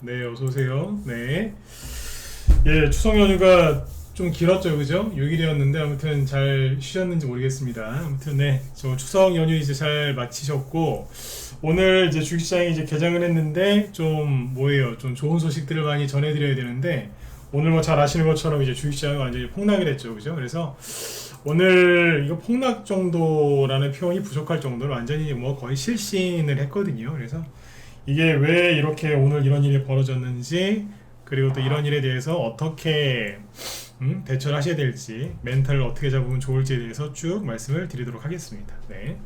네, 어서오세요. 네. 예, 추석 연휴가 좀 길었죠, 그죠? 6일이었는데, 아무튼 잘 쉬셨는지 모르겠습니다. 아무튼, 네. 저 추석 연휴 이제 잘 마치셨고, 오늘 이제 주식시장이 이제 개장을 했는데, 좀, 뭐예요? 좀 좋은 소식들을 많이 전해드려야 되는데, 오늘 뭐 잘 아시는 것처럼 이제 주식시장이 완전히 폭락을 했죠, 그죠? 그래서, 오늘 이거 폭락 정도라는 표현이 부족할 정도로 완전히 뭐 거의 실신을 했거든요. 그래서, 이게 왜 이렇게 오늘 이런 일이 벌어졌는지 그리고 또 이런 일에 대해서 어떻게 대처를 하셔야 될지 멘탈을 어떻게 잡으면 좋을지에 대해서 쭉 말씀을 드리도록 하겠습니다. 네,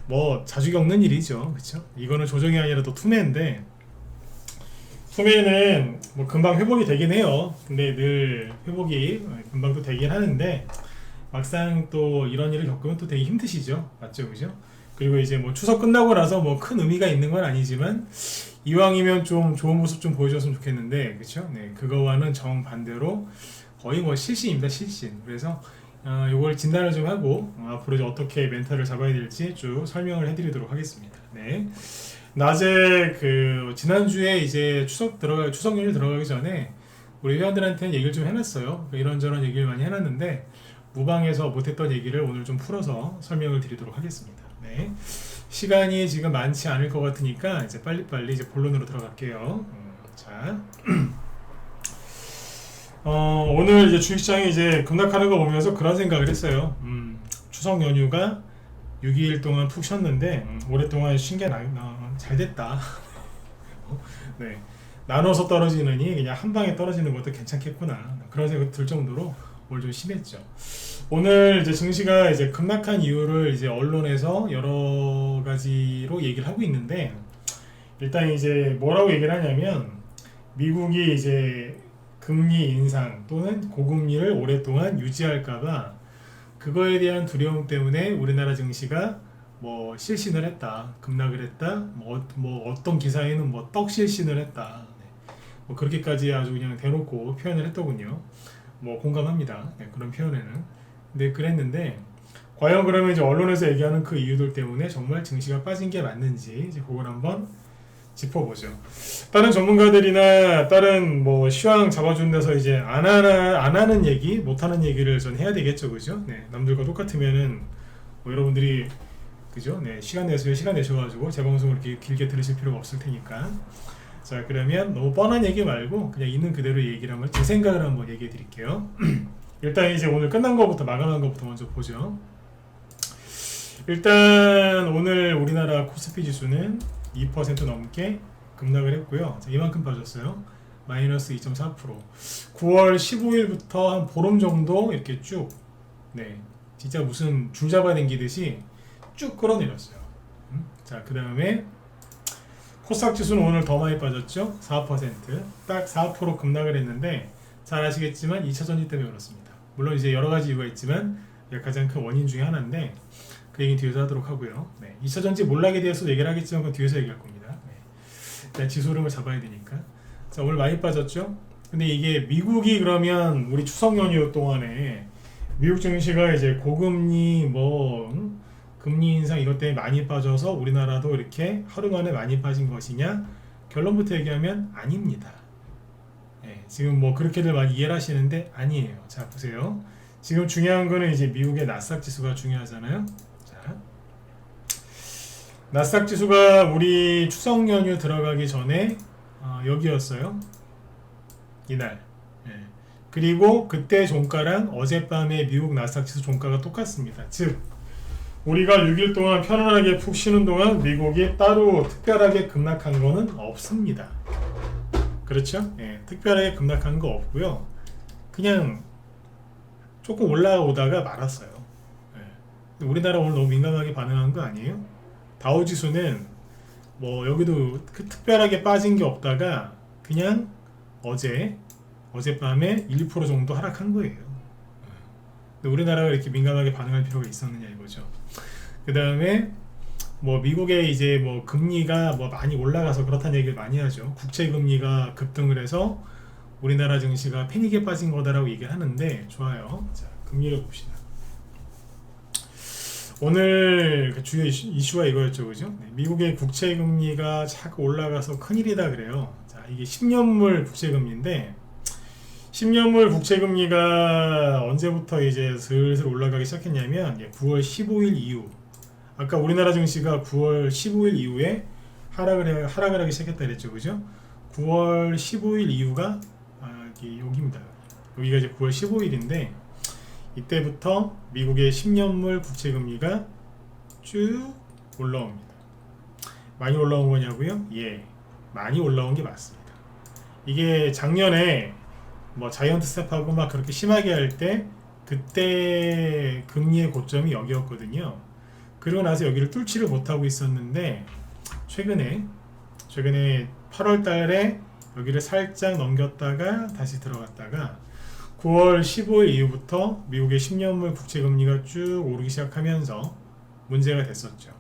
뭐 자주 겪는 일이죠, 그렇죠? 이거는 조정이 아니라 또 투매인데 투매는 뭐 금방 회복이 되긴 해요. 근데 늘 회복이 금방 또 되긴 하는데 막상 또 이런 일을 겪으면 또 되게 힘드시죠, 맞죠, 그죠? 그리고 이제 뭐 추석 끝나고 나서 뭐 큰 의미가 있는 건 아니지만 이왕이면 좀 좋은 모습 좀 보여줬으면 좋겠는데, 그렇죠? 네, 그거와는 정반대로 거의 뭐 실신입니다, 실신. 그래서 요걸 진단을 좀 하고 앞으로 이제 어떻게 멘탈을 잡아야 될지 쭉 설명을 해드리도록 하겠습니다. 네, 낮에 그 지난주에 이제 추석 연휴 들어가기 전에 우리 회원들한테는 얘기를 좀 해놨어요. 이런저런 얘기를 많이 해놨는데 무방에서 못했던 얘기를 오늘 좀 풀어서 설명을 드리도록 하겠습니다. 네. 시간이 지금 많지 않을 것 같으니까 이제 빨리빨리 이제 본론으로 들어갈게요. 자, 오늘 이제 주식시장이 이제 급락하는 거 보면서 그런 생각을 했어요. 추석 연휴가 6일 동안 푹 쉬었는데 오랫동안 쉰 게 잘 됐다. 네. 나눠서 떨어지느니 그냥 한 방에 떨어지는 것도 괜찮겠구나. 그런 생각 들 정도로 오늘 좀 심했죠. 오늘 이제 증시가 이제 급락한 이유를 이제 언론에서 여러 가지로 얘기를 하고 있는데 일단 이제 뭐라고 얘기를 하냐면 미국이 이제 금리 인상 또는 고금리를 오랫동안 유지할까봐 그거에 대한 두려움 때문에 우리나라 증시가 뭐 실신을 했다, 급락을 했다, 뭐 어떤 기사에는 뭐 떡실신을 했다, 뭐 그렇게까지 아주 그냥 대놓고 표현을 했더군요. 뭐 공감합니다. 네, 그런 표현에는. 근데 그랬는데 과연 그러면 이제 언론에서 얘기하는 그 이유들 때문에 정말 증시가 빠진 게 맞는지 이제 그걸 한번 짚어보죠. 다른 전문가들이나 다른 뭐 시황 잡아준 데서 이제 안 하는 얘기, 못 하는 얘기를 전 해야 되겠죠, 그죠? 네, 남들과 똑같으면은 뭐 여러분들이 그죠? 네, 시간 내셔가지고 제 방송을 이렇게 길게 들으실 필요가 없을 테니까. 자, 그러면 너무 뻔한 얘기 말고 그냥 있는 그대로 얘기를 한번 제 생각을 한번 얘기해 드릴게요. 일단 이제 오늘 끝난 거부터 마감한 거부터 먼저 보죠. 일단 오늘 우리나라 코스피 지수는 2% 넘게 급락을 했고요. 자, 이만큼 빠졌어요. 마이너스 2.4%. 9월 15일부터 한 보름 정도 이렇게 쭉, 네, 진짜 무슨 줄잡아 당기듯이 쭉 끌어내렸어요. 자, 그 다음에 코스닥 지수는 오늘 더 많이 빠졌죠. 4%. 딱 4% 급락을 했는데 잘 아시겠지만 2차 전지 때문에 그렇습니다. 물론 이제 여러 가지 이유가 있지만 가장 큰 원인 중에 하나인데 그 얘기 뒤에서 하도록 하고요. 네, 2차 전지 몰락에 대해서 얘기를 하겠지만 그건 뒤에서 얘기할 겁니다. 네, 일단 지수 흐름을 잡아야 되니까. 자, 오늘 많이 빠졌죠. 근데 이게 미국이 그러면 우리 추석 연휴 동안에 미국 증시가 이제 고금리 금리 인상 이것 때문에 많이 빠져서 우리나라도 이렇게 하루 만에 많이 빠진 것이냐? 결론부터 얘기하면 아닙니다. 네, 지금 뭐 그렇게들 많이 이해를 하시는데 아니에요. 자, 보세요. 지금 중요한 거는 이제 미국의 나스닥 지수가 중요하잖아요. 자, 나스닥 지수가 우리 추석 연휴 들어가기 전에 여기였어요. 이날. 네. 그리고 그때 종가랑 어젯밤에 미국 나스닥 지수 종가가 똑같습니다. 즉 우리가 6일 동안 편안하게 푹 쉬는 동안 미국이 따로 특별하게 급락한 거는 없습니다. 그렇죠? 예, 특별하게 급락한 거 없고요. 그냥 조금 올라오다가 말았어요. 예. 우리나라 오늘 너무 민감하게 반응한 거 아니에요? 다우지수는 뭐 여기도 특별하게 빠진 게 없다가 그냥 어젯밤에 1% 정도 하락한 거예요. 근데 우리나라가 이렇게 민감하게 반응할 필요가 있었느냐 이거죠. 그 다음에 뭐 미국의 이제 뭐 금리가 뭐 많이 올라가서 그렇다는 얘기를 많이 하죠. 국채 금리가 급등을 해서 우리나라 증시가 패닉에 빠진 거다라고 얘기를 하는데 좋아요. 자, 금리를 봅시다. 오늘 그 주요 이슈가 이거였죠, 그죠? 네, 미국의 국채 금리가 자꾸 올라가서 큰일이다 그래요. 자, 이게 10년물 국채금리인데 10년물 국채금리가 언제부터 이제 슬슬 올라가기 시작했냐면 9월 15일 이후 아까 우리나라 증시가 9월 15일 이후에 하락을 하기 시작했다 그랬죠. 그죠? 9월 15일 이후가 여기입니다. 여기가 이제 9월 15일인데 이때부터 미국의 10년물 국채금리가 쭉 올라옵니다. 많이 올라온 거냐고요? 예, 많이 올라온 게 맞습니다. 이게 작년에 뭐 자이언트 스텝하고 막 그렇게 심하게 할 때 그때 금리의 고점이 여기였거든요. 그러고 나서 여기를 뚫지를 못하고 있었는데 최근에 8월 달에 여기를 살짝 넘겼다가 다시 들어갔다가 9월 15일 이후부터 미국의 10년물 국채금리가 쭉 오르기 시작하면서 문제가 됐었죠.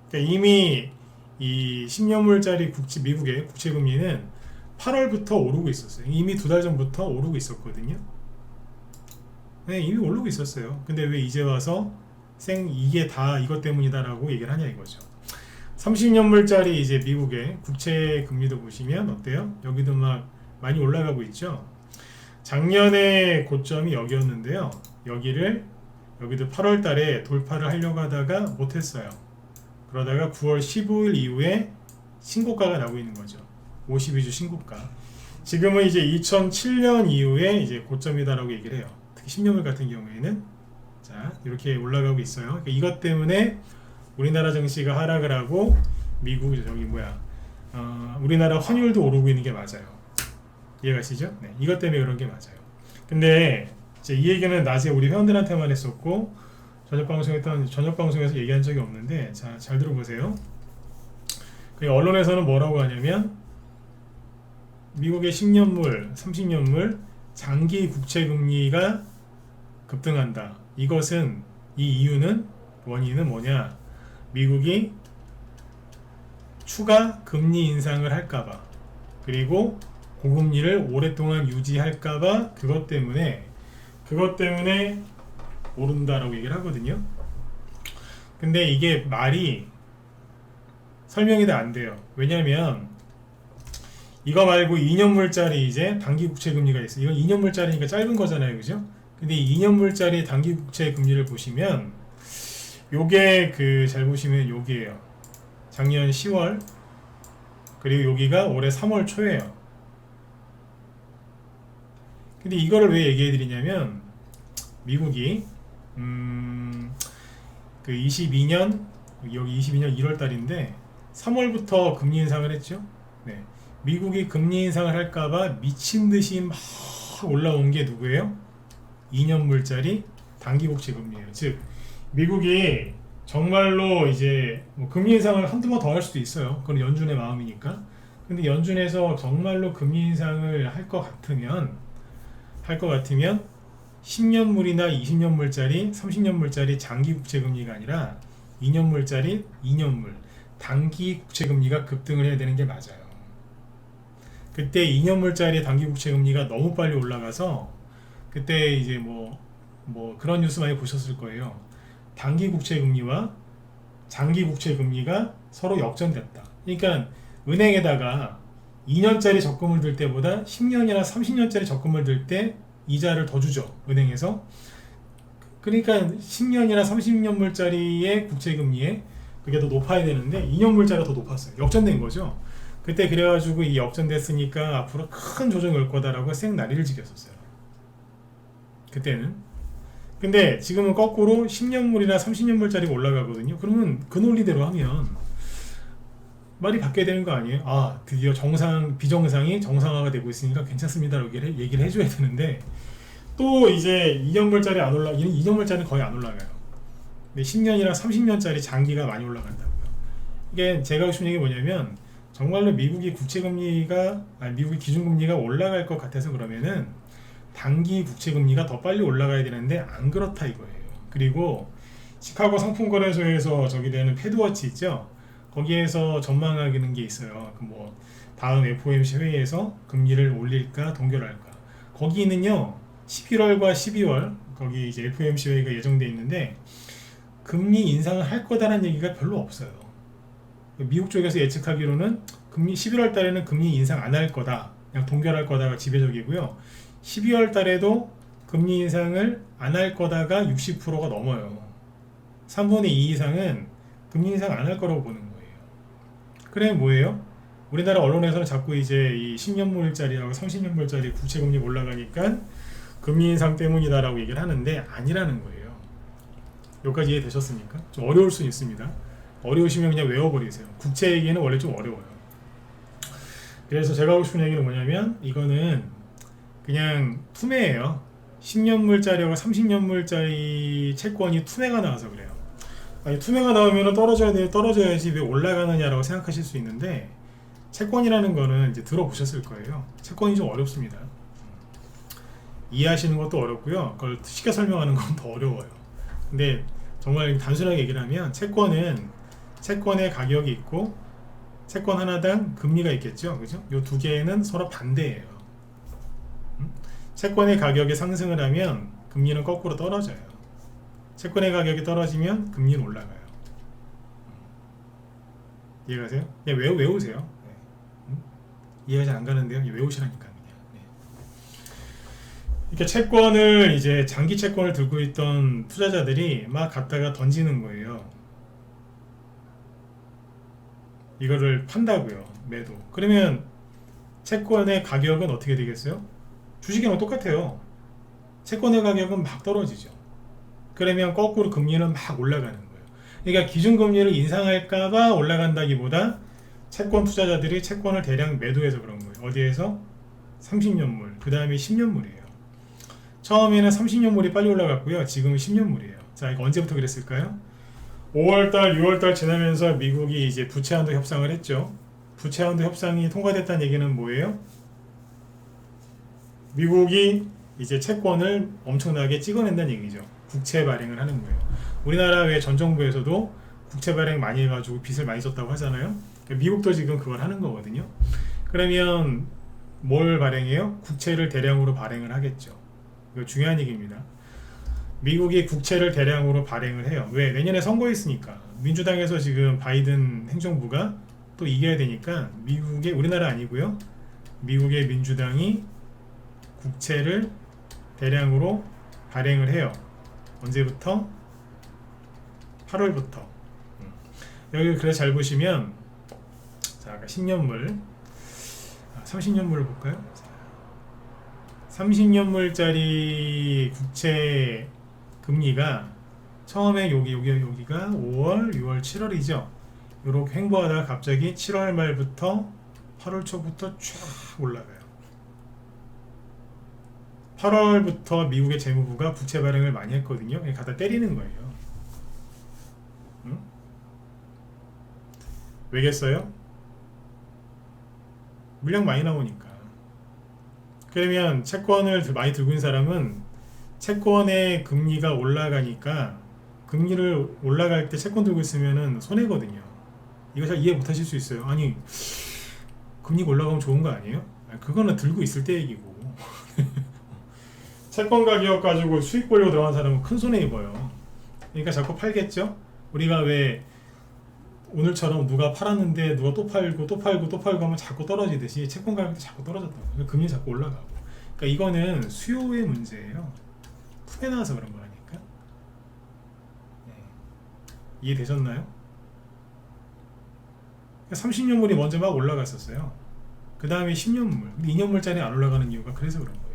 그러니까 이미 이 10년물짜리 미국의 국채금리는 8월부터 오르고 있었어요. 이미 2달 전부터 오르고 있었거든요. 네, 이미 오르고 있었어요. 근데 왜 이제 와서 이게 다 이것 때문이다라고 얘기를 하냐 이거죠. 30년물짜리 이제 미국의 국채 금리도 보시면 어때요? 여기도 막 많이 올라가고 있죠. 작년에 고점이 여기였는데요. 여기도 8월 달에 돌파를 하려고 하다가 못했어요. 그러다가 9월 15일 이후에 신고가가 나오고 있는 거죠. 52주 신고가. 지금은 이제 2007년 이후에 이제 고점이다라고 얘기를 해요. 특히 10년물 같은 경우에는 자 이렇게 올라가고 있어요. 그러니까 이것 때문에 우리나라 증시가 하락을 하고 미국 우리나라 환율도 오르고 있는 게 맞아요. 이해가시죠? 네, 이것 때문에 그런 게 맞아요. 근데 이제 이 얘기는 낮에 우리 회원들한테만 했었고 저녁 방송에서 얘기한 적이 없는데 자, 잘 들어보세요. 언론에서는 뭐라고 하냐면 미국의 10년물, 30년물 장기 국채 금리가 급등한다. 이것은 원인은 뭐냐? 미국이 추가 금리 인상을 할까봐 그리고 고금리를 오랫동안 유지할까봐 그것 때문에 오른다라고 얘기를 하거든요. 근데 이게 말이 설명이 다 안 돼요. 왜냐면 이거 말고 2년물짜리 이제 단기 국채 금리가 있어요. 이건 2년물짜리니까 짧은 거잖아요. 그죠? 근데 이 2년물짜리 단기 국채 금리를 보시면 요게 잘 보시면 여기에요. 작년 10월 그리고 여기가 올해 3월 초예요. 근데 이거를 왜 얘기해 드리냐면 미국이 22년 여기 22년 1월 달인데 3월부터 금리 인상을 했죠. 네. 미국이 금리 인상을 할까봐 미친듯이 막 올라온 게 누구예요? 2년물짜리 단기 국채 금리예요. 즉 미국이 정말로 이제 금리 인상을 한두 번 더 할 수도 있어요. 그건 연준의 마음이니까. 근데 연준에서 정말로 금리 인상을 할 것 같으면 10년물이나 20년물짜리 30년물짜리 장기 국채금리가 아니라 2년물 단기 국채금리가 급등을 해야 되는 게 맞아요. 그때 2년물짜리 단기 국채금리가 너무 빨리 올라가서 그때 이제 뭐 그런 뉴스 많이 보셨을 거예요. 단기 국채금리와 장기 국채금리가 서로 역전됐다. 그러니까 은행에다가 2년짜리 적금을 들 때보다 10년이나 30년짜리 적금을 들 때 이자를 더 주죠. 은행에서. 그러니까 10년이나 30년물짜리의 국채금리에 그게 더 높아야 되는데 2년물짜리가 더 높았어요. 역전된 거죠. 그때 그래가지고 이 역전됐으니까 앞으로 큰 조정이 올 거다라고 생난리를 지켰었어요. 그때는. 근데 지금은 거꾸로 10년물이나 30년물짜리가 올라가거든요. 그러면 그 논리대로 하면 말이 바뀌어야 되는 거 아니에요? 아, 드디어 비정상이 정상화가 되고 있으니까 괜찮습니다라고 얘기를 해줘야 되는데 또 이제 2년물짜리 2년물짜리는 거의 안 올라가요. 근데 10년이나 30년짜리 장기가 많이 올라간다고요. 이게 제가 하고 싶은 얘기 뭐냐면 정말로 미국이 미국의 기준금리가 올라갈 것 같아서 그러면은 단기 국채금리가 더 빨리 올라가야 되는데 안 그렇다 이거예요. 그리고 시카고 상품거래소에서 저기 되는 패드워치 있죠? 거기에서 전망하는 게 있어요. 다음 FOMC 회의에서 금리를 올릴까 동결할까. 거기는요 11월과 12월 거기 이제 FOMC 회의가 예정돼 있는데 금리 인상을 할 거다라는 얘기가 별로 없어요. 미국 쪽에서 예측하기로는 금리 11월 달에는 금리 인상 안 할 거다. 그냥 동결할 거다가 지배적이고요. 12월 달에도 금리 인상을 안 할 거다가 60%가 넘어요. 3분의 2 이상은 금리 인상 안 할 거라고 보는 거예요. 그래 뭐예요? 우리나라 언론에서는 자꾸 이제 이 10년물짜리하고 30년물짜리 국채금리 올라가니까 금리 인상 때문이다라고 얘기를 하는데 아니라는 거예요. 여기까지 이해되셨습니까? 좀 어려울 수 있습니다. 어려우시면 그냥 외워버리세요. 국채 얘기는 원래 좀 어려워요. 그래서 제가 하고 싶은 얘기는 뭐냐면 이거는 그냥 투매예요. 10년물짜리하고 30년물짜리 채권이 투매가 나와서 그래요. 아니, 투매가 나오면 떨어져야지 왜 올라가느냐라고 생각하실 수 있는데 채권이라는 거는 이제 들어보셨을 거예요. 채권이 좀 어렵습니다. 이해하시는 것도 어렵고요. 그걸 쉽게 설명하는 건 더 어려워요. 근데 정말 단순하게 얘기를 하면 채권은 채권의 가격이 있고 채권 하나당 금리가 있겠죠. 그죠? 이 두 개는 서로 반대예요. 채권의 가격이 상승을 하면 금리는 거꾸로 떨어져요. 채권의 가격이 떨어지면 금리는 올라가요. 이해가세요? 그냥 외우세요. 네. 이해가 잘 안 가는데요. 외우시라니까 그냥. 네. 이렇게 채권을 이제 장기 채권을 들고 있던 투자자들이 막 갖다가 던지는 거예요. 이거를 판다고요. 매도. 그러면 채권의 가격은 어떻게 되겠어요? 주식이랑 똑같아요. 채권의 가격은 막 떨어지죠. 그러면 거꾸로 금리는 막 올라가는 거예요. 그러니까 기준금리를 인상할까봐 올라간다기보다 채권 투자자들이 채권을 대량 매도해서 그런 거예요. 어디에서? 30년물, 그 다음에 10년물이에요. 처음에는 30년물이 빨리 올라갔고요. 지금은 10년물이에요. 자, 이거 언제부터 그랬을까요? 5월달, 6월달 지나면서 미국이 이제 부채한도 협상을 했죠. 부채한도 협상이 통과됐다는 얘기는 뭐예요? 미국이 이제 채권을 엄청나게 찍어낸다는 얘기죠. 국채 발행을 하는 거예요. 우리나라 외 전 정부에서도 국채 발행 많이 해가지고 빚을 많이 졌다고 하잖아요. 미국도 지금 그걸 하는 거거든요. 그러면 뭘 발행해요? 국채를 대량으로 발행을 하겠죠. 이거 중요한 얘기입니다. 미국이 국채를 대량으로 발행을 해요. 왜? 내년에 선거 있으니까. 민주당에서 지금 바이든 행정부가 또 이겨야 되니까 미국의, 우리나라 아니고요. 미국의 민주당이 국채를 대량으로 발행을 해요. 언제부터? 8월부터. 여기 그래서 잘 보시면 자, 아까 10년물 30년물을 볼까요? 30년물짜리 국채 금리가 처음에 여기가 5월, 6월, 7월이죠. 이렇게 횡보하다가 갑자기 7월 말부터 8월 초부터 쫙 올라가요. 8월부터 미국의 재무부가 부채 발행을 많이 했거든요. 그냥 갖다 때리는 거예요. 응? 왜겠어요? 물량 많이 나오니까. 그러면 채권을 많이 들고 있는 사람은 채권의 금리가 올라가니까 금리를 올라갈 때 채권 들고 있으면 손해거든요. 이거 잘 이해 못 하실 수 있어요. 아니, 금리가 올라가면 좋은 거 아니에요? 그거는 들고 있을 때 얘기고. 채권 가격 가지고 수익 보려고 들어간 사람은 큰 손해 입어요. 그러니까 자꾸 팔겠죠? 우리가 왜 오늘처럼 누가 팔았는데 누가 또 팔고 또 팔고 또 팔고 하면 자꾸 떨어지듯이 채권 가격도 자꾸 떨어졌다고. 금리 자꾸 올라가고. 그러니까 이거는 수요의 문제예요. 푸에 나와서 그런 거라니까. 네. 이해되셨나요? 30년물이 먼저 막 올라갔었어요. 그 다음에 10년물, 2년물짜리 안 올라가는 이유가 그래서 그런 거예요.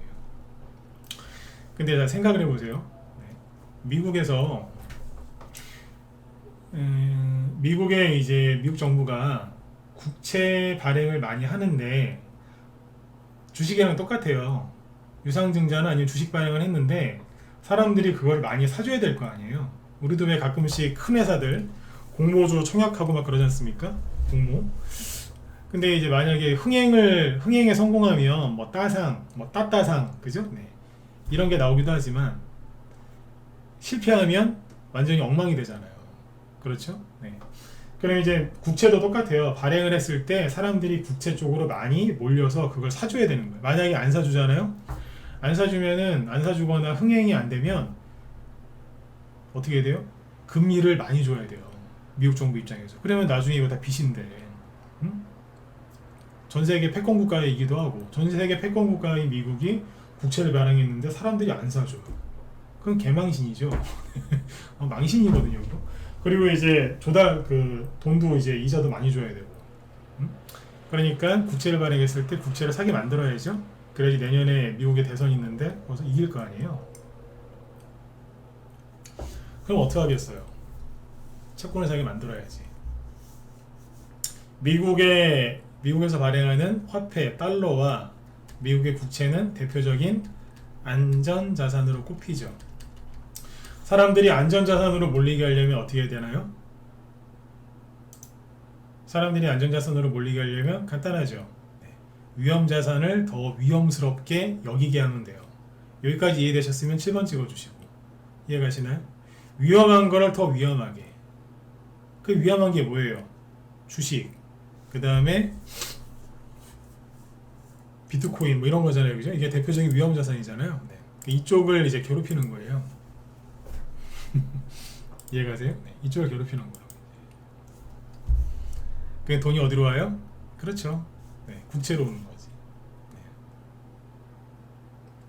근데 자, 생각을 해보세요. 네. 미국에서 미국의 이제 미국 정부가 국채 발행을 많이 하는데 주식이랑 똑같아요. 유상증자나 아니면 주식 발행을 했는데 사람들이 그걸 많이 사줘야 될 거 아니에요. 우리도 왜 가끔씩 큰 회사들 공모주 청약하고 막 그러지 않습니까? 공모. 근데 이제 만약에 흥행에 성공하면 뭐 따상, 뭐 따따상, 그죠? 네. 이런 게 나오기도 하지만 실패하면 완전히 엉망이 되잖아요. 그렇죠? 네. 그럼 이제 국채도 똑같아요. 발행을 했을 때 사람들이 국채 쪽으로 많이 몰려서 그걸 사줘야 되는 거예요. 만약에 안 사주잖아요. 안 사주거나 흥행이 안 되면 어떻게 돼요? 금리를 많이 줘야 돼요. 미국 정부 입장에서. 그러면 나중에 이거 다 빚인데. 응? 전 세계 패권 국가이기도 하고 전 세계 패권 국가인 미국이 국채를 발행했는데 사람들이 안 사줘요. 그건 개망신이죠. 망신이거든요. 그리고 이제 그 돈도 이제 이자도 많이 줘야 되고. 그러니까 국채를 발행했을 때 국채를 사게 만들어야죠. 그래야지 내년에 미국의 대선이 있는데 거기서 이길 거 아니에요. 그럼 어떻게 하겠어요? 채권을 사게 만들어야지. 미국에서 발행하는 화폐 달러와 미국의 국채는 대표적인 안전자산으로 꼽히죠. 사람들이 안전자산으로 몰리게 하려면 어떻게 해야 되나요? 사람들이 안전자산으로 몰리게 하려면 간단하죠. 위험자산을 더 위험스럽게 여기게 하면 돼요. 여기까지 이해되셨으면 7번 찍어주시고. 이해가시나요? 위험한 거를 더 위험하게. 그 위험한 게 뭐예요? 주식, 그 다음에 비트코인 뭐 이런 거잖아요. 그죠? 이게 대표적인 위험자산이잖아요. 네. 이쪽을 이제 괴롭히는 거예요. 이해가세요? 네. 이쪽을 괴롭히는 거라고. 그 돈이 어디로 와요? 그렇죠. 네. 국채로 오는 거지. 네.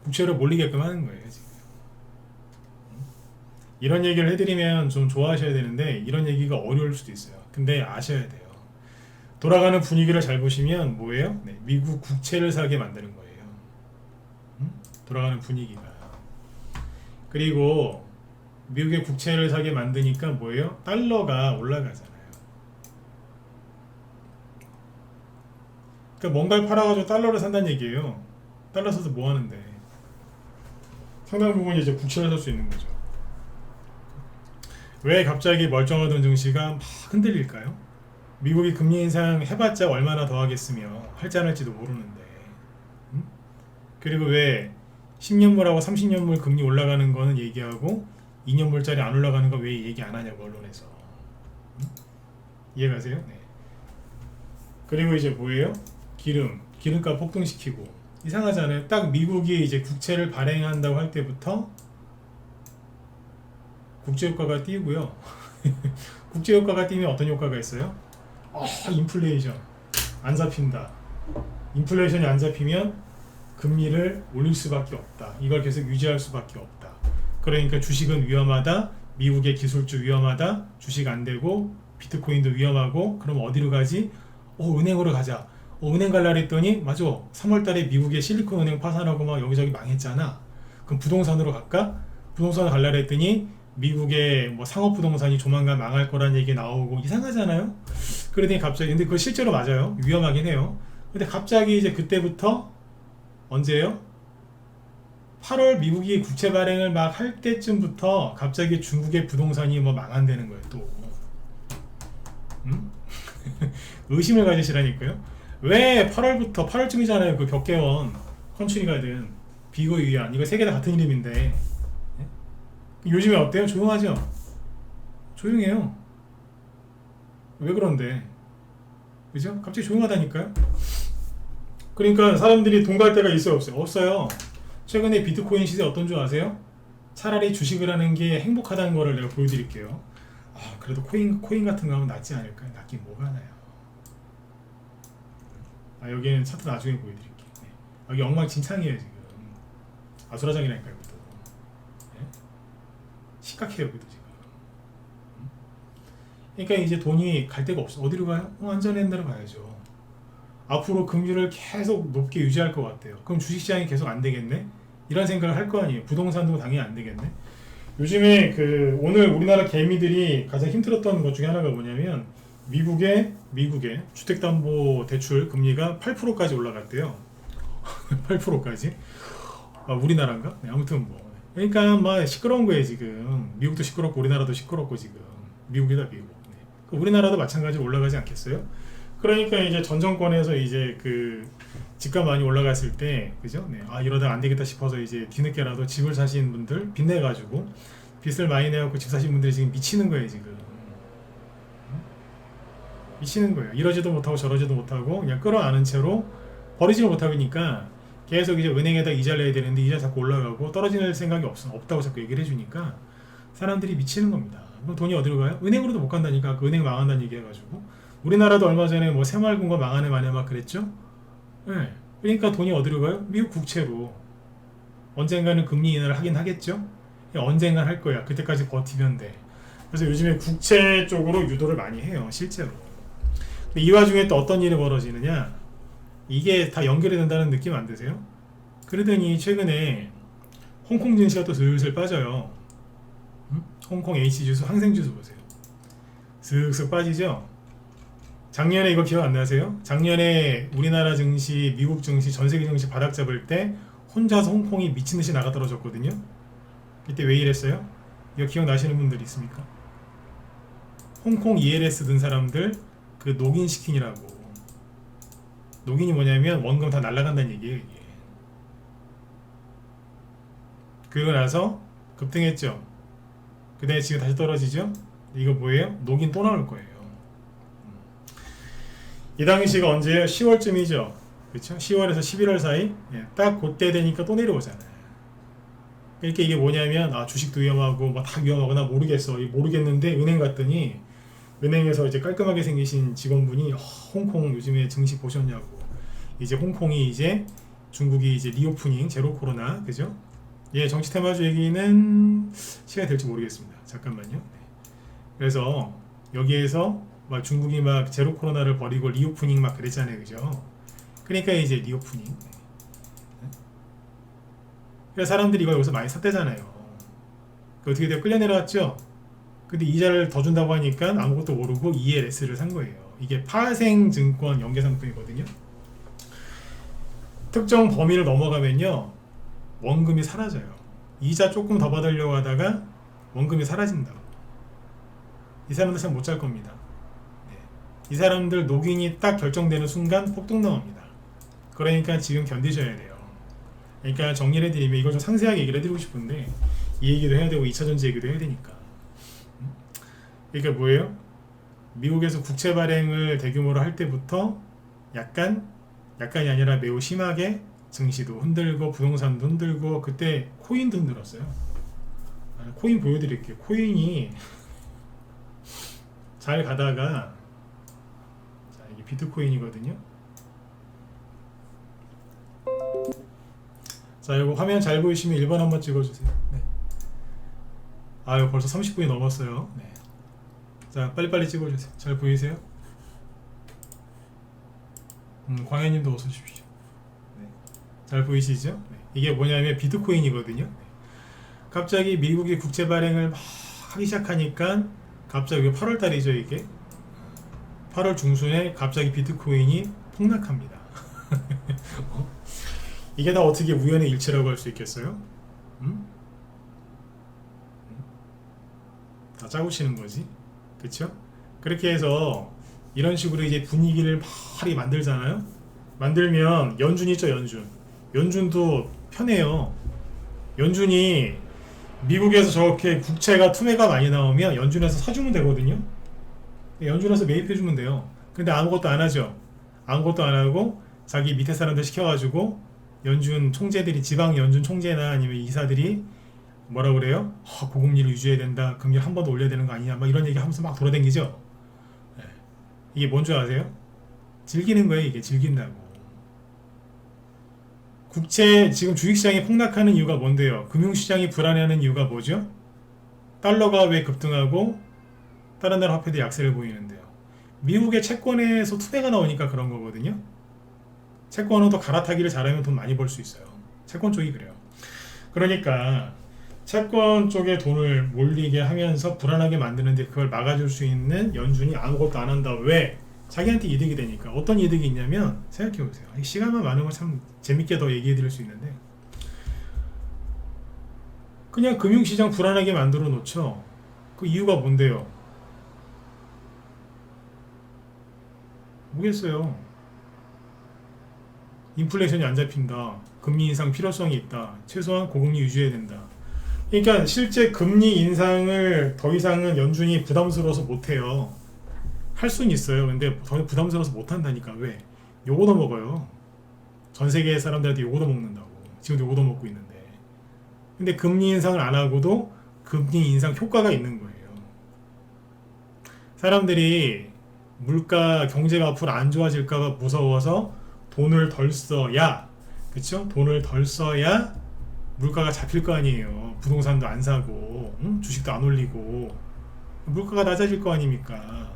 국채로 몰리게끔 하는 거예요, 지금. 이런 얘기를 해드리면 좀 좋아하셔야 되는데 이런 얘기가 어려울 수도 있어요. 근데 아셔야 돼요. 돌아가는 분위기를 잘 보시면 뭐예요? 네, 미국 국채를 사게 만드는 거예요. 돌아가는 분위기가. 그리고 미국의 국채를 사게 만드니까 뭐예요? 달러가 올라가잖아요. 그러니까 뭔가를 팔아가지고 달러를 산다는 얘기예요. 달러 사서 뭐 하는데? 상당 부분 이제 국채를 살 수 있는 거죠. 왜 갑자기 멀쩡하던 증시가 막 흔들릴까요? 미국이 금리 인상 해봤자 얼마나 더 하겠으며 할지 안 할지도 모르는데. 그리고 왜 10년물하고 30년물 금리 올라가는 거는 얘기하고 2년물짜리 안 올라가는 거 왜 얘기 안 하냐고 언론에서. 이해가세요? 네. 그리고 이제 뭐예요? 기름값 폭등시키고. 이상하잖아요. 딱 미국이 이제 국채를 발행한다고 할 때부터 국제효과가 띄고요. 국제효과가 띄면 어떤 효과가 있어요? 인플레이션 안 잡힌다. 인플레이션이 안 잡히면 금리를 올릴 수밖에 없다. 이걸 계속 유지할 수밖에 없다. 그러니까 주식은 위험하다. 미국의 기술주 위험하다. 주식 안 되고 비트코인도 위험하고. 그럼 어디로 가지? 은행으로 가자. 은행 갈라 했더니 맞아. 3월달에 미국의 실리콘은행 파산하고 막 여기저기 망했잖아. 그럼 부동산으로 갈까? 부동산을 갈라 했더니 미국의 뭐 상업부동산이 조만간 망할 거란 얘기 나오고. 이상하잖아요. 그러더니 갑자기, 근데 그거 실제로 맞아요. 위험하긴 해요. 근데 갑자기 이제 그때부터 언제예요? 8월 미국이 국채 발행을 막 할 때쯤부터 갑자기 중국의 부동산이 뭐 망한다는 거예요. 또 의심을 가지시라니까요. 왜 8월쯤이잖아요. 그 벽개원 컨츄리가든 비거유한 이거 세 개 다 같은 이름인데. 요즘에 어때요? 조용하죠? 조용해요. 왜 그런데? 그죠? 갑자기 조용하다니까요? 그러니까 사람들이 돈 갈 데가 있어요? 없어요? 없어요. 최근에 비트코인 시세 어떤 줄 아세요? 차라리 주식을 하는 게 행복하다는 거를 내가 보여드릴게요. 그래도 코인 같은 거 하면 낫지 않을까요? 낫긴 뭐가 나요. 여기는 차트 나중에 보여드릴게요. 네. 여기 엉망진창이에요 지금. 아수라장이라니까요. 여기도. 네? 심각해요 여기도 지금. 그러니까 이제 돈이 갈 데가 없어. 어디로 가요? 안전한 데로 가야죠. 앞으로 금리를 계속 높게 유지할 것 같아요. 그럼 주식시장이 계속 안 되겠네? 이런 생각을 할 거 아니에요. 부동산도 당연히 안 되겠네? 요즘에 오늘 우리나라 개미들이 가장 힘들었던 것 중에 하나가 뭐냐면 미국의 주택담보대출 금리가 8%까지 올라갔대요. 8%까지? 우리나라인가? 네, 아무튼 뭐. 그러니까 막 시끄러운 거예요 지금. 미국도 시끄럽고 우리나라도 시끄럽고 지금. 미국이다 미국. 네. 우리나라도 마찬가지로 올라가지 않겠어요? 그러니까 이제 전 정권에서 이제 집값 많이 올라갔을 때, 그죠? 네. 이러다 안 되겠다 싶어서 이제 뒤늦게라도 집을 사신 분들 빚내가지고 빚을 많이 내갖고 집 사신 분들이 지금 미치는 거예요 지금. 미치는 거예요. 이러지도 못하고 저러지도 못하고 그냥 끌어안은 채로 버리지를 못하니까 계속 이제 은행에다 이자를 내야 되는데 이자 자꾸 올라가고 떨어지는 생각이 없다고 자꾸 얘기를 해주니까 사람들이 미치는 겁니다. 그럼 돈이 어디로 가요? 은행으로도 못 간다니까. 그 은행 망한다는 얘기 해가지고. 우리나라도 얼마 전에 뭐 새마을금고 망하네 마네 막 그랬죠? 네. 그러니까 돈이 어디로 가요? 미국 국채로. 언젠가는 금리 인하를 하긴 하겠죠. 언젠간 할 거야. 그때까지 버티면 돼. 그래서 요즘에 국채 쪽으로 유도를 많이 해요. 실제로. 근데 이 와중에 또 어떤 일이 벌어지느냐, 이게 다 연결이 된다는 느낌 안 드세요? 그러더니 최근에 홍콩 증시가 또 슬슬 빠져요. 홍콩 H지수, 항생지수 보세요. 슥슥 빠지죠? 작년에 이거 기억 안 나세요? 작년에 우리나라 증시, 미국 증시, 전세계 증시 바닥 잡을 때 혼자서 홍콩이 미친듯이 나가 떨어졌거든요. 이때 왜 이랬어요? 이거 기억나시는 분들 있습니까? 홍콩 ELS 든 사람들 그 녹인 시킨이라고. 녹인이 뭐냐면 원금 다 날라간다는 얘기예요. 이게. 그러고 나서 급등했죠. 그 다음에 지금 다시 떨어지죠. 이거 뭐예요? 녹인 또 나올 거예요. 이 당시가 언제예요? 10월쯤이죠. 그렇죠? 10월에서 11월 사이. 딱 그때 되니까 또 내려오잖아요. 그러니까 이게 뭐냐면 주식도 위험하고 뭐 다 위험하고 나 모르겠어. 모르겠는데 은행 갔더니 은행에서 이제 깔끔하게 생기신 직원분이 홍콩 요즘에 증시 보셨냐고. 이제 홍콩이 이제 중국이 이제 리오프닝 제로 코로나 그죠? 예, 정치 테마주 얘기는 시간이 될지 모르겠습니다. 잠깐만요. 네. 그래서 여기에서 막 중국이 막 제로 코로나를 버리고 리오프닝 막 그랬잖아요, 그죠? 그러니까 이제 리오프닝. 그래서 사람들이 이거 여기서 많이 샀대잖아요. 그 어떻게 돼요? 끌려 내려왔죠? 근데 이자를 더 준다고 하니까 아무것도 모르고 ELS를 산 거예요. 이게 파생증권 연계상품이거든요. 특정 범위를 넘어가면요 원금이 사라져요. 이자 조금 더 받으려고 하다가 원금이 사라진다고. 이 사람들 참 못 잘 겁니다. 네. 이 사람들 녹인이 딱 결정되는 순간 폭등 나옵니다. 그러니까 지금 견디셔야 돼요. 그러니까 정리를 해드리면 이걸 좀 상세하게 얘기를 해드리고 싶은데 이 얘기도 해야 되고 2차전지 얘기도 해야 되니까. 그러니까 뭐예요? 미국에서 국채 발행을 대규모로 할 때부터 약간이 아니라 매우 심하게 증시도 흔들고 부동산도 흔들고 그때 코인도 흔들었어요. 코인 보여드릴게요. 코인이 잘 가다가 자, 이게 비트코인이거든요. 자, 이거 화면 잘 보이시면 1번 한번 찍어주세요. 네. 아유, 벌써 30분이 넘었어요. 네. 자, 빨리빨리 찍어주세요. 잘 보이세요? 광현님도 어서 오십시오. 네. 잘 보이시죠? 네. 이게 뭐냐면 비트코인이거든요. 네. 갑자기 미국이 국채 발행을 막 하기 시작하니까 갑자기 8월달이죠 이게 8월 중순에 갑자기 비트코인이 폭락합니다. 이게 다 어떻게 우연의 일치라고 할 수 있겠어요? 다 짜고치는 거지, 그쵸? 그렇게 해서 이런 식으로 이제 분위기를 막 만들잖아요. 만들면 연준 있죠, 연준도 편해요. 연준이 미국에서 저렇게 국채가 투매가 많이 나오면 연준에서 사주면 되거든요. 연준에서 매입해주면 돼요. 근데 아무것도 안 하죠. 아무것도 안 하고 자기 밑에 사람들 시켜가지고 연준 총재들이, 지방 연준 총재나 아니면 이사들이 뭐라 그래요? 고금리를 유지해야 된다, 금리 한 번 더 올려야 되는 거 아니냐, 막 이런 얘기 하면서 막 돌아다니죠. 네. 이게 뭔 줄 아세요? 즐기는 거예요. 이게 즐긴다고. 국채 지금 주식시장이 폭락하는 이유가 뭔데요? 금융시장이 불안해하는 이유가 뭐죠? 달러가 왜 급등하고 다른 나라 화폐들이 약세를 보이는데요? 미국의 채권에서 투매가 나오니까 그런 거거든요. 채권은 또 갈아타기를 잘하면 돈 많이 벌 수 있어요. 채권 쪽이 그래요. 그러니까 채권 쪽에 돈을 몰리게 하면서 불안하게 만드는데 그걸 막아줄 수 있는 연준이 아무것도 안 한다. 왜? 자기한테 이득이 되니까. 어떤 이득이 있냐면 생각해보세요. 시간만 많으면 참 재밌게 더 얘기해드릴 수 있는데 그냥 금융시장 불안하게 만들어 놓죠. 그 이유가 뭔데요? 모르겠어요. 인플레이션이 안 잡힌다. 금리 인상 필요성이 있다. 최소한 고금리 유지해야 된다. 그러니까 실제 금리 인상을 더 이상은 연준이 부담스러워서 못해요. 할 수는 있어요. 근데 더 부담스러워서 못한다니까. 왜? 요거 더 먹어요. 전 세계 사람들한테 요거 더 먹는다고. 지금도 요거 더 먹고 있는데. 근데 금리 인상을 안 하고도 금리 인상 효과가 있는 거예요. 사람들이 물가, 경제가 앞으로 안 좋아질까봐 무서워서 돈을 덜 써야, 그쵸? 돈을 덜 써야 물가가 잡힐 거 아니에요. 부동산도 안 사고, 응? 주식도 안 올리고, 물가가 낮아질 거 아닙니까?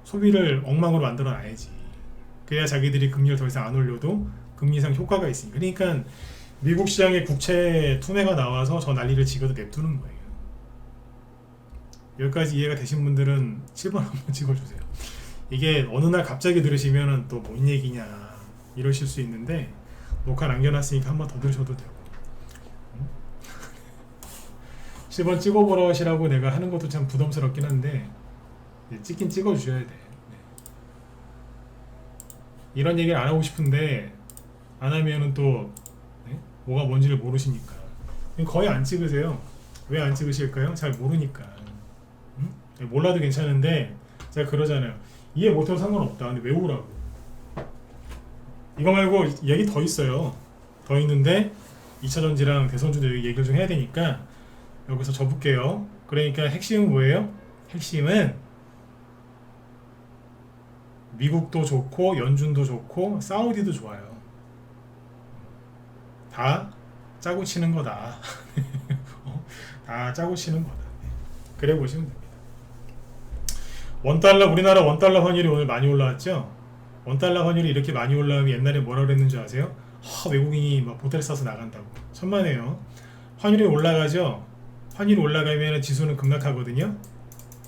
소비를 엉망으로 만들어 놔야지. 그래야 자기들이 금리를 더 이상 안 올려도 금리 인상 효과가 있으니까. 그러니까 미국 시장의 국채 투매가 나와서 저 난리를 지어도 냅두는 거예요. 여기까지 이해가 되신 분들은 7번 한번 찍어주세요. 이게 어느 날 갑자기 들으시면 또 뭔 얘기냐 이러실 수 있는데, 녹화 남겨놨으니까 한번 더 들으셔도 되고, 7번 찍어보라 하시라고 내가 하는 것도 참 부담스럽긴 한데 찍긴 찍어주셔야 돼. 네. 이런 얘기를 안 하고 싶은데 안 하면은 또 네? 뭐가 뭔지를 모르시니까 거의 안 찍으세요. 왜 안 찍으실까요? 잘 모르니까. 응? 몰라도 괜찮은데 제가 그러잖아요. 이해 못해도 상관없다. 근데 외우라고. 이거 말고 얘기 더 있어요. 더 있는데 2차전지랑 대선주도 얘기를 좀 해야 되니까 여기서 접을게요. 그러니까 핵심은 뭐예요? 핵심은 미국도 좋고 연준도 좋고 사우디도 좋아요. 다 짜고 치는 거다. 다 짜고 치는 거다. 그래 보시면 됩니다. 원달러, 우리나라 원달러 환율이 오늘 많이 올라왔죠? 원달러 환율이 이렇게 많이 올라오면 옛날에 뭐라 그랬는지 아세요? 외국인이 막 보따리 싸서 나간다고. 천만에요. 환율이 올라가죠? 환율이 올라가면 지수는 급락하거든요.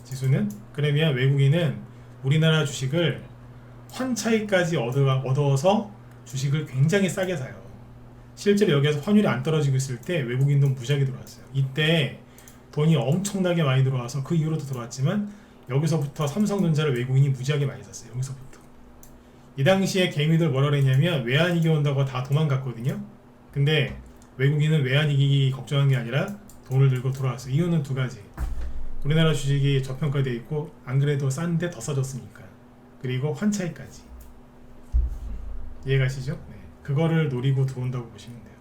지수는. 그러면 외국인은 우리나라 주식을 환차익까지 얻어서 주식을 굉장히 싸게 사요. 실제로 여기에서 환율이 안 떨어지고 있을 때 외국인 돈 무지하게 들어왔어요. 이때 돈이 엄청나게 많이 들어와서 그 이후로도 들어왔지만 여기서부터 삼성전자를 외국인이 무지하게 많이 샀어요. 여기서부터. 이 당시에 개미들 뭐라 그랬냐면 외환위기 온다고 다 도망갔거든요. 근데 외국인은 외환위기 걱정한 게 아니라 돈을 들고 들어왔어요. 이유는 두 가지. 우리나라 주식이 저평가되어 있고 안 그래도 싼데 더 싸졌으니까. 그리고 환차익까지. 이해가시죠? 네. 그거를 노리고 들어온다고 보시면 돼요.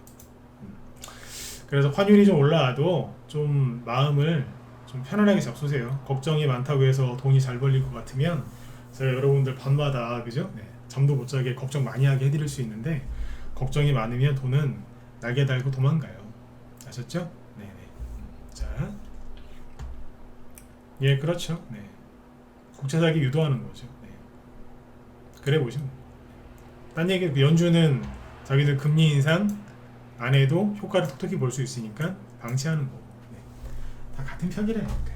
그래서 환율이 좀 올라와도 좀 마음을 좀 편안하게 잡수세요. 걱정이 많다고 해서 돈이 잘 벌릴 것 같으면 제가 여러분들 밤마다 그죠? 네. 잠도 못 자게 걱정 많이 하게 해드릴 수 있는데, 걱정이 많으면 돈은 날개 달고 도망가요. 아셨죠? 네네. 자, 예, 그렇죠. 네. 국채 사기 유도하는 거죠. 네. 그래 보시면. 딴 얘기, 연준은 자기들 금리 인상 안 해도 효과를 톡톡히 볼 수 있으니까 방치하는 거고. 네. 다 같은 편이라니까.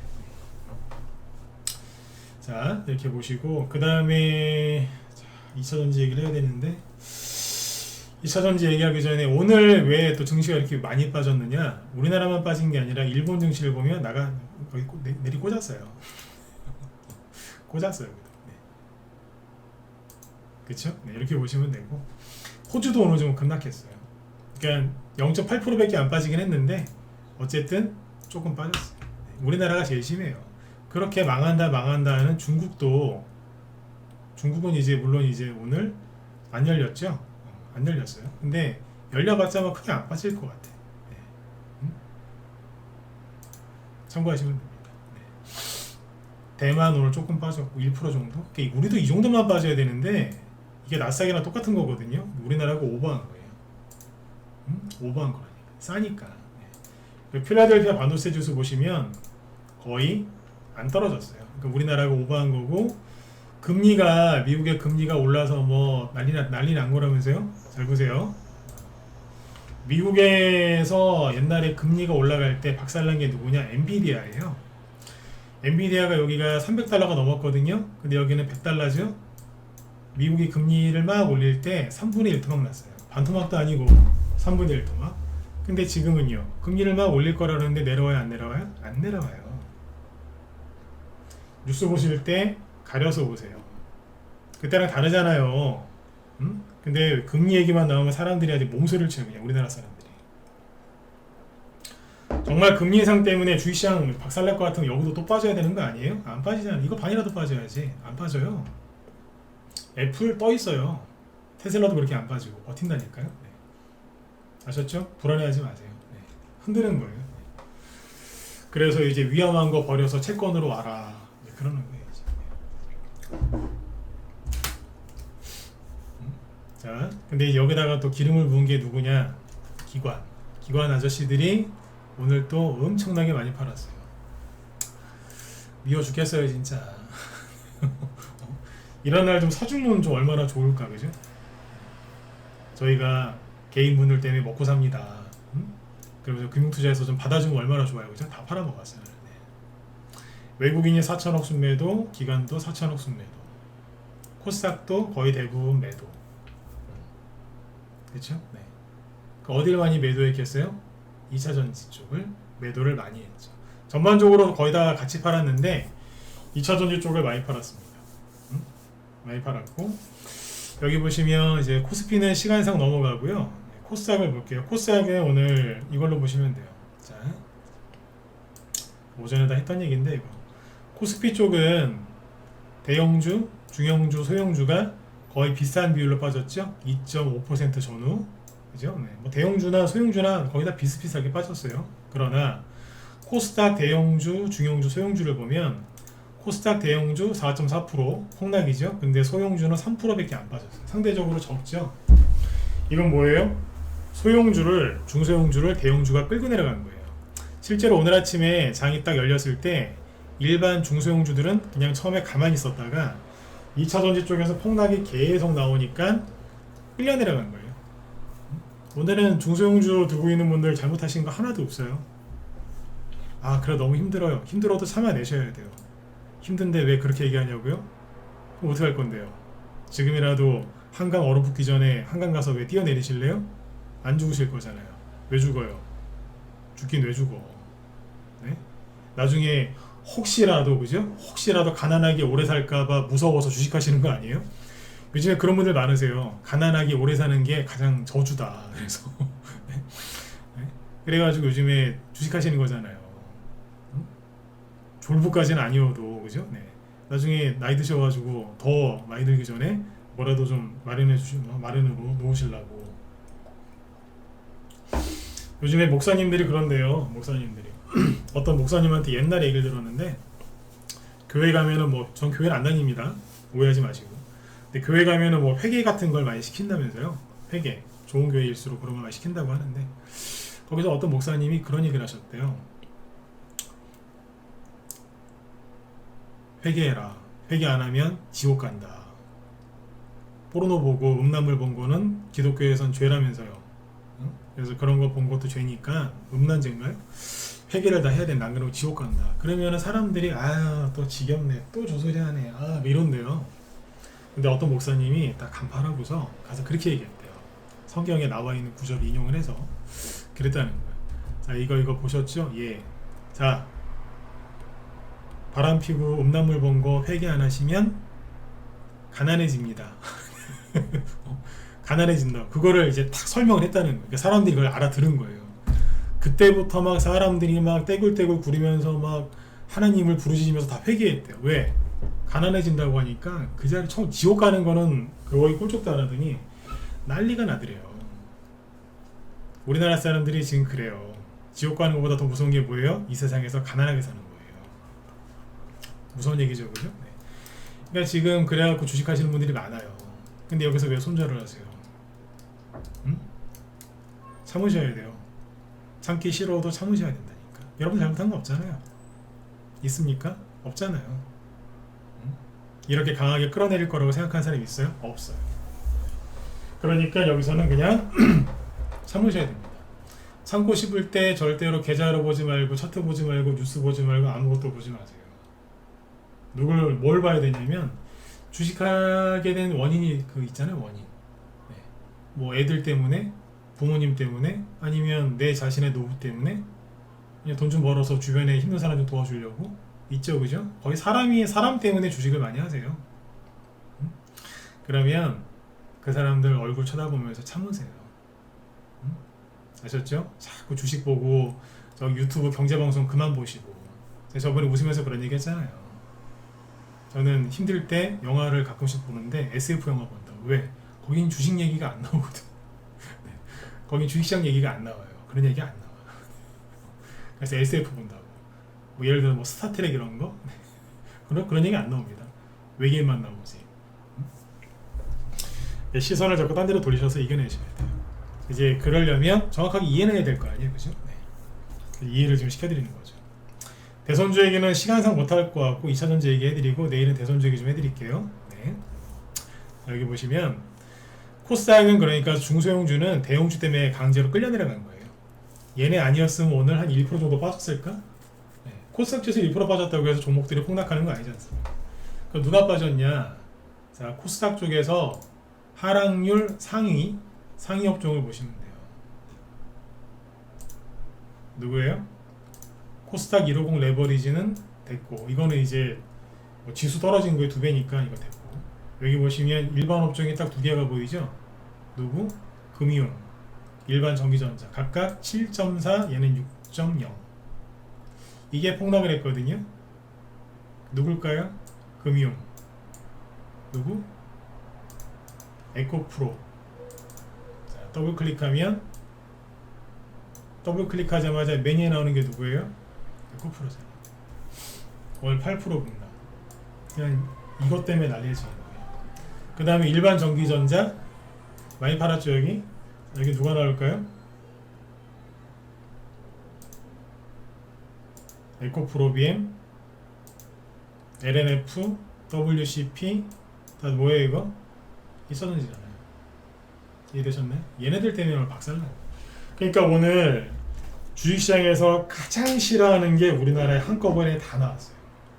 자, 이렇게 보시고 그 다음에 2차전지 얘기를 해야 되는데, 2차전지 얘기하기 전에 오늘 왜 또 증시가 이렇게 많이 빠졌느냐, 우리나라만 빠진 게 아니라 일본 증시를 보면 나가 거의 내리 꽂았어요. 꽂았어요. 네. 그쵸? 네, 이렇게 보시면 되고, 호주도 오늘 좀 급락했어요. 그러니까 0.8%밖에 안 빠지긴 했는데 어쨌든 조금 빠졌어요. 네, 우리나라가 제일 심해요. 그렇게 망한다 하는 중국은 이제 물론 이제 오늘 안 열렸죠? 안 열렸어요. 근데 열려봤자 뭐 크게 안 빠질 것 같아. 네. 참고하시면 됩니다. 네. 대만 오늘 조금 빠졌고 1% 정도? 그러니까 우리도 이 정도만 빠져야 되는데 이게 나스닥이랑 똑같은 거거든요. 우리나라가 오버한 거예요. 오버한 거라니까. 싸니까. 네. 필라델피아 반도체 지수 보시면 거의 안 떨어졌어요. 그러니까 우리나라가 오버한 거고, 금리가 미국의 금리가 올라서 뭐 난리 난 거라면서요? 잘 보세요. 미국에서 옛날에 금리가 올라갈 때 박살난 게 누구냐? 엔비디아예요. 엔비디아가 여기가 300달러가 넘었거든요. 근데 여기는 100달러죠. 미국이 금리를 막 올릴 때 3분의 1 토막 났어요. 반토막도 아니고 3분의 1 토막. 근데 지금은요, 금리를 막 올릴 거라는데 내려와요, 안 내려와요? 안 내려와요. 뉴스 보실 때 가려서 보세요. 그때랑 다르잖아요. 근데 금리 얘기만 나오면 사람들이 아주 몸소리를 쳐요. 그냥 우리나라 사람들이. 정말 금리 인상 때문에 주식시장 박살날 것 같으면 여기도 또 빠져야 되는 거 아니에요? 안 빠지잖아요. 이거 반이라도 빠져야지. 안 빠져요. 애플 떠 있어요. 테슬라도 그렇게 안 빠지고 버틴다니까요. 네. 아셨죠? 불안해하지 마세요. 네. 흔드는 거예요. 네. 그래서 이제 위험한 거 버려서 채권으로 와라. 네, 그러는 거예요. 자, 근데 여기다가 또 기름을 부은 게 누구냐? 기관 아저씨들이 오늘 또 엄청나게 많이 팔았어요. 미워 죽겠어요 진짜. 이런 날 좀 사주면 좀 얼마나 좋을까, 그죠? 저희가 개인 분들 때문에 먹고 삽니다. 그러면서 금융투자에서 좀 받아주면 얼마나 좋아요, 그죠? 다 팔아먹었어요. 네. 외국인이 4천억 순매도, 기관도 4천억 순매도, 코스닥도 거의 대부분 매도. 그렇죠? 네. 어딜 많이 매도했겠어요? 2차전지 쪽을 매도를 많이 했죠. 전반적으로 거의 다 같이 팔았는데 2차전지 쪽을 많이 팔았습니다. 많이 팔았고, 여기 보시면 이제 코스피는 시간상 넘어가고요. 코스닥을 볼게요. 코스닥은 오늘 이걸로 보시면 돼요. 자, 오전에 다 했던 얘기인데 이거. 코스피 쪽은 대형주, 중형주, 소형주가 거의 비슷한 비율로 빠졌죠. 2.5% 전후. 그죠? 네. 뭐 대형주나 소형주나 거의 다 비슷비슷하게 빠졌어요. 그러나 코스닥 대형주, 중형주, 소형주를 보면 코스닥 대형주 4.4% 폭락이죠. 근데 소형주는 3%밖에 안 빠졌어요. 상대적으로 적죠. 이건 뭐예요? 소형주를, 중소형주를 대형주가 끌고 내려간 거예요. 실제로 오늘 아침에 장이 딱 열렸을 때 일반 중소형주들은 그냥 처음에 가만히 있었다가 2차전지 쪽에서 폭락이 계속 나오니까 끌려 내려간 거예요. 오늘은 중소형주 두고 있는 분들 잘못하신 거 하나도 없어요. 아, 그래 너무 힘들어요. 힘들어도 참아내셔야 돼요. 힘든데 왜 그렇게 얘기하냐고요? 그럼 어떻게 할 건데요? 지금이라도 한강 얼음 붙기 전에 한강 가서 왜 뛰어내리실래요? 안 죽으실 거잖아요. 왜 죽어요? 죽긴 왜 죽어? 네? 나중에 혹시라도, 그죠? 혹시라도 가난하게 오래 살까봐 무서워서 주식하시는 거 아니에요? 요즘에 그런 분들 많으세요. 가난하게 오래 사는 게 가장 저주다. 그래서 네? 그래가지고 요즘에 주식하시는 거잖아요. 졸부까지는 아니어도, 그죠? 네. 나중에 나이 드셔가지고 더 많이 들기 전에 뭐라도 좀 마련해 놓으시려고. 요즘에 목사님들이 그런데요. 목사님들이 어떤 목사님한테 옛날에 얘기를 들었는데, 교회 가면은 뭐 전 교회는 안 다닙니다. 오해하지 마시고. 근데 교회 가면은 뭐 회개 같은 걸 많이 시킨다면서요. 회개. 좋은 교회일수록 그런 걸 많이 시킨다고 하는데, 거기서 어떤 목사님이 그런 얘기를 하셨대요. 회개해라. 회개 안 하면 지옥 간다. 포르노 보고 음란물 본 거는 기독교에선 죄라면서요. 그래서 그런 거 본 것도 죄니까 음란죄인가요? 회개를 다 해야 된다. 안 그러면 지옥 간다. 그러면은 사람들이 또 지겹네. 또 저소리 하네. 이런데요. 근데 어떤 목사님이 딱 간파하고서 가서 그렇게 얘기했대요. 성경에 나와 있는 구절을 인용을 해서 그랬다는 거예요. 자, 이거 보셨죠? 예. 자, 바람 피고 음란물 본 거 회개 안 하시면 가난해집니다. 가난해진다. 그거를 이제 탁 설명을 했다는 거예요. 그러니까 사람들이 이걸 알아들은 거예요. 그때부터 막 사람들이 막 떼굴떼굴 구리면서 막 하나님을 부르짖으면서 다 회개했대요. 왜? 가난해진다고 하니까 그 자리 처음 지옥 가는 거는 거의 꼴쪽도 안 하더니 난리가 나더래요. 우리나라 사람들이 지금 그래요. 지옥 가는 것보다 더 무서운 게 뭐예요? 이 세상에서 가난하게 사는 거예요. 무서운 얘기죠, 그죠? 네. 그러니까 지금 그래갖고 주식하시는 분들이 많아요. 근데 여기서 왜 손절을 하세요? 참으셔야 돼요. 참기 싫어도 참으셔야 된다니까. 여러분 잘못한 거 없잖아요. 있습니까? 없잖아요. 이렇게 강하게 끌어내릴 거라고 생각하는 사람이 있어요? 없어요. 그러니까 여기서는 그냥 참으셔야 됩니다. 참고 싶을 때 절대로 계좌로 보지 말고 차트 보지 말고 뉴스 보지 말고 아무것도 보지 마세요. 뭘 봐야 되냐면, 주식하게 된 원인이 있잖아요. 원인. 네. 뭐 애들 때문에, 부모님 때문에, 아니면 내 자신의 노후 때문에, 그냥 돈 좀 벌어서 주변에 힘든 사람 좀 도와주려고 있죠, 그죠? 거의 사람 때문에 주식을 많이 하세요. 그러면 그 사람들 얼굴 쳐다보면서 참으세요. 아셨죠? 자꾸 주식 보고 저 유튜브 경제방송 그만 보시고. 제가 저번에 웃으면서 그런 얘기 했잖아요. 저는 힘들 때 영화를 가끔씩 보는데 SF 영화 본다고. 왜? 거긴 주식 얘기가 안 나오거든. 네. 거긴 주식시장 얘기가 안 나와요. 그런 얘기 안 나와요. 그래서 SF 본다고. 뭐 예를 들어 뭐 스타트랙 이런 거 그런 얘기 안 나옵니다. 외계인만 나오지. 시선을 자꾸 딴 데로 돌리셔서 이겨내셔야 돼요. 이제 그러려면 정확하게 이해해야 될 거 아니에요, 그죠? 네. 이해를 좀 시켜드리는 거죠. 대선주 얘기는 시간상 못할 것 같고 2차전지 얘기 해드리고 내일은 대선주 얘기 좀 해드릴게요. 네. 여기 보시면 코스닥은 그러니까 중소형주는 대형주 때문에 강제로 끌려 내려간 거예요. 얘네 아니었으면 오늘 한 1% 정도 빠졌을까? 네. 코스닥 지수 1% 빠졌다고 해서 종목들이 폭락하는 거 아니지 않습니까? 그럼 누가 빠졌냐? 자, 코스닥 쪽에서 하락률 상위 업종을 보시면 돼요. 누구예요? 코스닥 150 레버리지는 됐고, 이거는 이제 뭐 지수 떨어진 거에 2배니까 이거 됐고, 여기 보시면 일반 업종이 딱 2개가 보이죠? 누구? 금융, 일반 전기전자 각각 7.4, 얘는 6.0. 이게 폭락을 했거든요. 누굴까요? 금융. 누구? 에코프로. 자, 더블 클릭하면 더블 클릭하자마자 메뉴에 나오는 게 누구예요? 에코프로잖아요. 오늘 8% 급락. 그냥 이것 때문에 난리지는 거예요. 그 다음에 일반 전기전자 많이 팔았죠. 여기 누가 나올까요? 에코프로비엠, LNF, WCP 다 뭐예요 이거? 있었는지잖아요. 이해되셨네? 얘네들 때문에 오늘 박살나요. 그러니까 오늘 주식시장에서 가장 싫어하는 게 우리나라에 한꺼번에 다 나왔어요.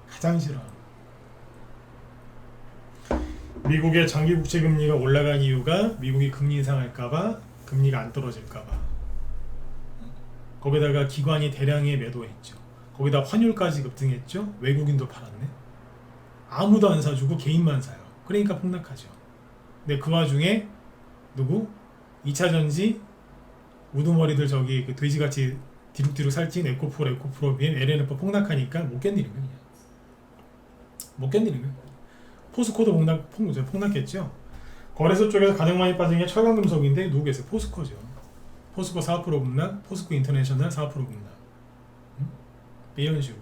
가장 싫어하는. 미국의 장기 국채 금리가 올라간 이유가 미국이 금리 인상할까봐, 금리가 안 떨어질까봐. 거기다가 기관이 대량의 매도했죠. 거기다 환율까지 급등했죠. 외국인도 팔았네. 아무도 안 사주고 개인만 사요. 그러니까 폭락하죠. 근데 그 와중에 누구? 2차전지 우두머리들 저기 그 돼지같이 뒤룩뒤룩 살찐 에코프로비엠, LNF 폭락하니까 못 견디는 거예요. 못 견디는 거예요. 포스코도 폭락했죠. 거래소 쪽에서 가장 많이 빠진 게 철강금속인데 누구겠어요? 포스코죠. 포스코 4% 급락, 포스코 인터내셔널 4% 급락. 이런 식으로.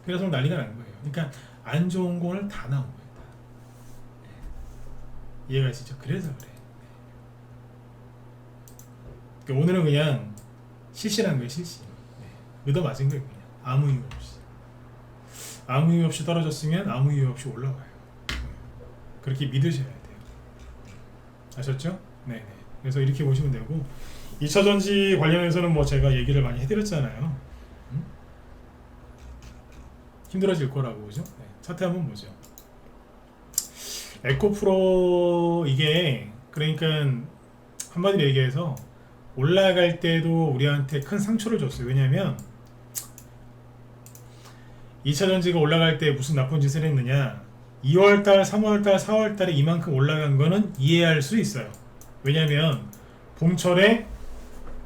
그래서 난리가 난 거예요. 그러니까 안 좋은 거를 다 나온 거예요. 네. 이해가 되시죠? 그래서 그래. 그러니까 오늘은 그냥 실시라는 거예요. 실시. 네. 의도 맞은 거예요. 그냥 아무 이유 없이. 아무 이유 없이 떨어졌으면 아무 이유 없이 올라와요. 네. 그렇게 믿으셔야 돼요. 아셨죠? 네네. 그래서 이렇게 보시면 되고, 2차전지 관련해서는 뭐 제가 얘기를 많이 해드렸잖아요. 힘들어질 거라고, 그죠? 네. 차트 한번 보죠. 에코프로 이게 그러니까 한마디로 얘기해서 올라갈 때도 우리한테 큰 상처를 줬어요. 왜냐면 2차전지가 올라갈 때 무슨 나쁜 짓을 했느냐, 2월달, 3월달, 4월달에 이만큼 올라간 거는 이해할 수 있어요. 왜냐면 봄철에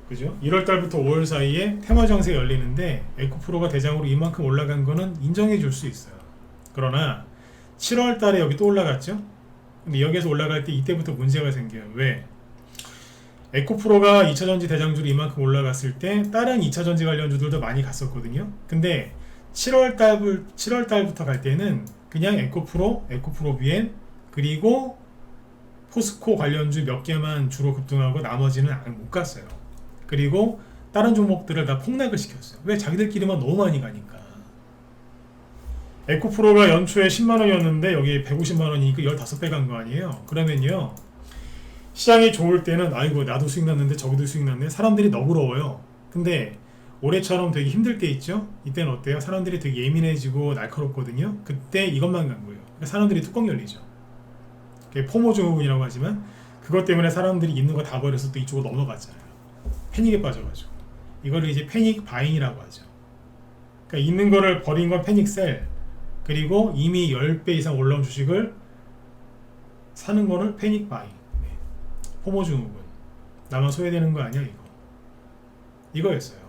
그죠? 1월달부터 5월 사이에 테마정세 열리는데 에코프로가 대장으로 이만큼 올라간 거는 인정해 줄 수 있어요. 그러나 7월달에 여기 또 올라갔죠? 근데 여기에서 올라갈 때 이때부터 문제가 생겨요. 왜? 에코프로가 2차전지 대장주로 이만큼 올라갔을 때 다른 2차전지 관련주들도 많이 갔었거든요. 근데 7월달부터 갈 때는 그냥 에코프로비엠 그리고 포스코 관련주 몇 개만 주로 급등하고 나머지는 못 갔어요. 그리고 다른 종목들을 다 폭락을 시켰어요. 왜? 자기들끼리만 너무 많이 가니까. 에코프로가 연초에 10만원이었는데 여기 150만원이니까 15배 간 거 아니에요. 그러면요, 시장이 좋을 때는 아이고 나도 수익 났는데 저기도 수익 났네, 사람들이 너그러워요. 근데 올해처럼 되게 힘들 때 있죠? 이때는 어때요? 사람들이 되게 예민해지고 날카롭거든요. 그때 이것만 간 거예요. 그러니까 사람들이 뚜껑 열리죠. 그게 포모 증후군이라고 하지만 그것 때문에 사람들이 있는 거 다 버려서 또 이쪽으로 넘어갔잖아요. 패닉에 빠져가지고. 이거를 이제 패닉 바잉이라고 하죠. 그러니까 있는 거를 버린 건 패닉 셀, 그리고 이미 10배 이상 올라온 주식을 사는 거는 패닉 바잉. 네. 포모 증후군. 나만 소외되는 거 아니야 이거. 이거였어요.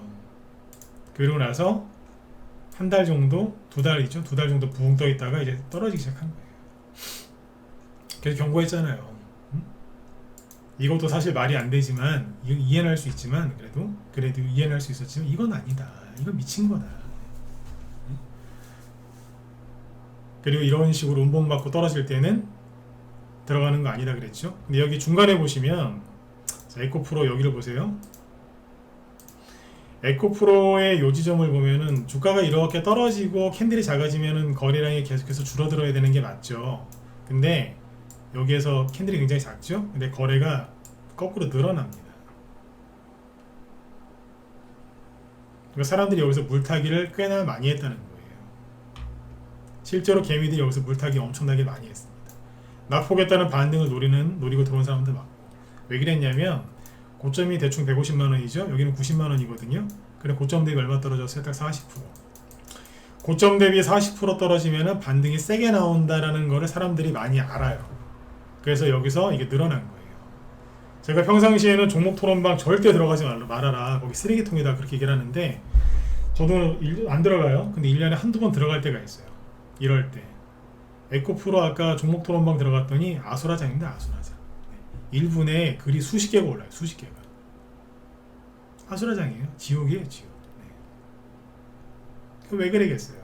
그리고 나서 한 달 정도, 2달이죠. 2달 정도 붕 떠 있다가 이제 떨어지기 시작한 거예요. 그래서 경고했잖아요. 이것도 사실 말이 안 되지만, 이해는 할 수 있지만, 그래도 이해는 할 수 있었지만, 이건 아니다. 이건 미친 거다. 그리고 이런 식으로 운봉 받고 떨어질 때는 들어가는 거 아니다 그랬죠. 근데 여기 중간에 보시면 자, 에코프로 여기를 보세요. 에코프로의 요 지점을 보면은 주가가 이렇게 떨어지고 캔들이 작아지면은 거래량이 계속해서 줄어들어야 되는 게 맞죠. 근데 여기에서 캔들이 굉장히 작죠. 근데 거래가 거꾸로 늘어납니다. 그러니까 사람들이 여기서 물타기를 꽤나 많이 했다는 거예요. 실제로 개미들이 여기서 물타기 엄청나게 많이 했습니다. 낙폭에 따른 반등을 노리고 들어온 사람들 많고. 왜 그랬냐면 고점이 대충 150만원이죠. 여기는 90만원이거든요. 그래 고점 대비 얼마 떨어졌어요? 딱 40%. 고점 대비 40% 떨어지면 반등이 세게 나온다라는 거를 사람들이 많이 알아요. 그래서 여기서 이게 늘어난 거예요. 제가 평상시에는 종목 토론방 절대 들어가지 말아라. 거기 쓰레기통이다 그렇게 얘기를 하는데 저도 안 들어가요. 근데 1년에 한두 번 들어갈 때가 있어요. 이럴 때. 에코프로 아까 종목 토론방 들어갔더니 아수라장인데 아수라장. 1분에 글이 수십 개가 올라요. 수십 개가. 아수라장이에요. 지옥이에요. 지옥. 네. 왜 그러겠어요.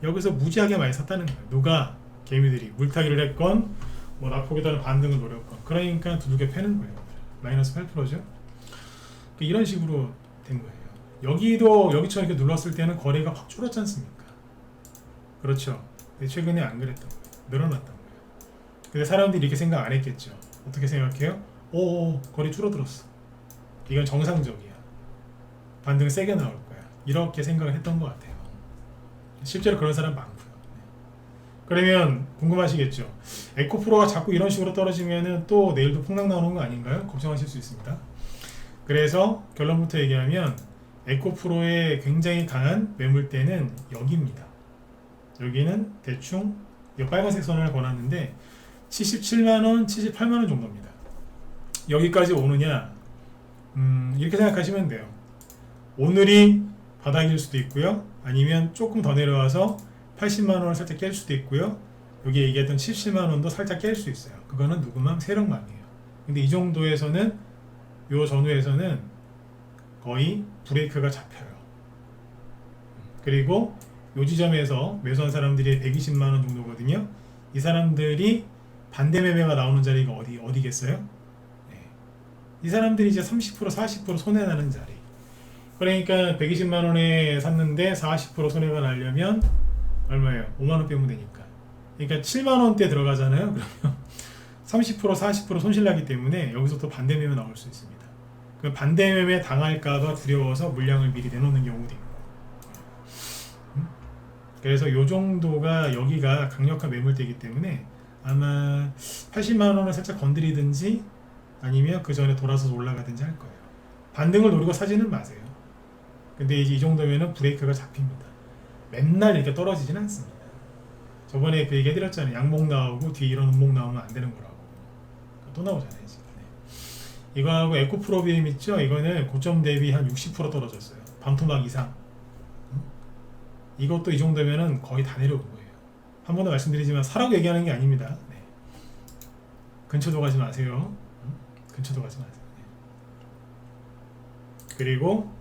여기서 무지하게 많이 샀다는 거예요. 누가 개미들이 물타기를 했건 뭐 낙폭에 따른 반등을 노렸건 그러니까 두들겨 패는 거예요. 마이너스 8%죠. 이런 식으로 된 거예요. 여기도 여기처럼 이렇게 눌렀을 때는 거래가 확 줄었지 않습니까? 그렇죠. 근데 최근에 안 그랬던 거예요. 늘어났던 거예요. 근데 사람들이 이렇게 생각 안 했겠죠. 어떻게 생각해요? 오, 거래 줄어들었어. 이건 정상적이야. 반등 세게 나올 거야. 이렇게 생각을 했던 것 같아요. 실제로 그런 사람 많고요. 그러면 궁금하시겠죠. 에코프로가 자꾸 이런 식으로 떨어지면은 또 내일도 폭락 나오는 거 아닌가요? 걱정하실 수 있습니다. 그래서 결론부터 얘기하면 에코프로의 굉장히 강한 매물대는 여기입니다. 여기는 대충 이 빨간색 선을 권았는데 77만원, 78만원 정도입니다. 여기까지 오느냐 이렇게 생각하시면 돼요. 오늘이 바닥일 수도 있고요. 아니면 조금 더 내려와서 80만원을 살짝 깰 수도 있고요. 여기 얘기했던 77만원도 살짝 깰 수 있어요. 그거는 누구만 세력망이에요. 근데 이 정도에서는 요 전후에서는 거의 브레이크가 잡혀요. 그리고 요 지점에서 매수한 사람들이 120만원 정도거든요. 이 사람들이 반대 매매가 나오는 자리가 어디겠어요? 네. 이 사람들이 이제 30% 40% 손해나는 자리. 그러니까 120만원에 샀는데 40% 손해가 나려면 얼마예요? 5만원 빼면 되니까. 그러니까 7만원대 들어가잖아요. 그러면 30% 40% 손실나기 때문에 여기서 또 반대 매매 나올 수 있습니다. 그 반대 매매 당할까봐 두려워서 물량을 미리 내놓는 경우도 있고. 그래서 요 정도가 여기가 강력한 매물대이기 때문에 아마 80만원을 살짝 건드리든지 아니면 그 전에 돌아서 올라가든지 할 거예요. 반등을 노리고 사지는 마세요. 근데 이제 이 정도면은 브레이크가 잡힙니다. 맨날 이렇게 떨어지진 않습니다. 저번에 그 얘기 해드렸잖아요. 양목 나오고 뒤에 이런 음목 나오면 안 되는 거라고. 또 나오잖아요 지금. 네. 이거하고 에코프로비엠 있죠? 이거는 고점 대비 한 60% 떨어졌어요. 반토막 이상. 이것도 이 정도면은 거의 다 내려온 거예요. 한 번 더 말씀드리지만 사라고 얘기하는 게 아닙니다. 네. 근처도 가지 마세요. 근처도 가지 마세요. 네. 그리고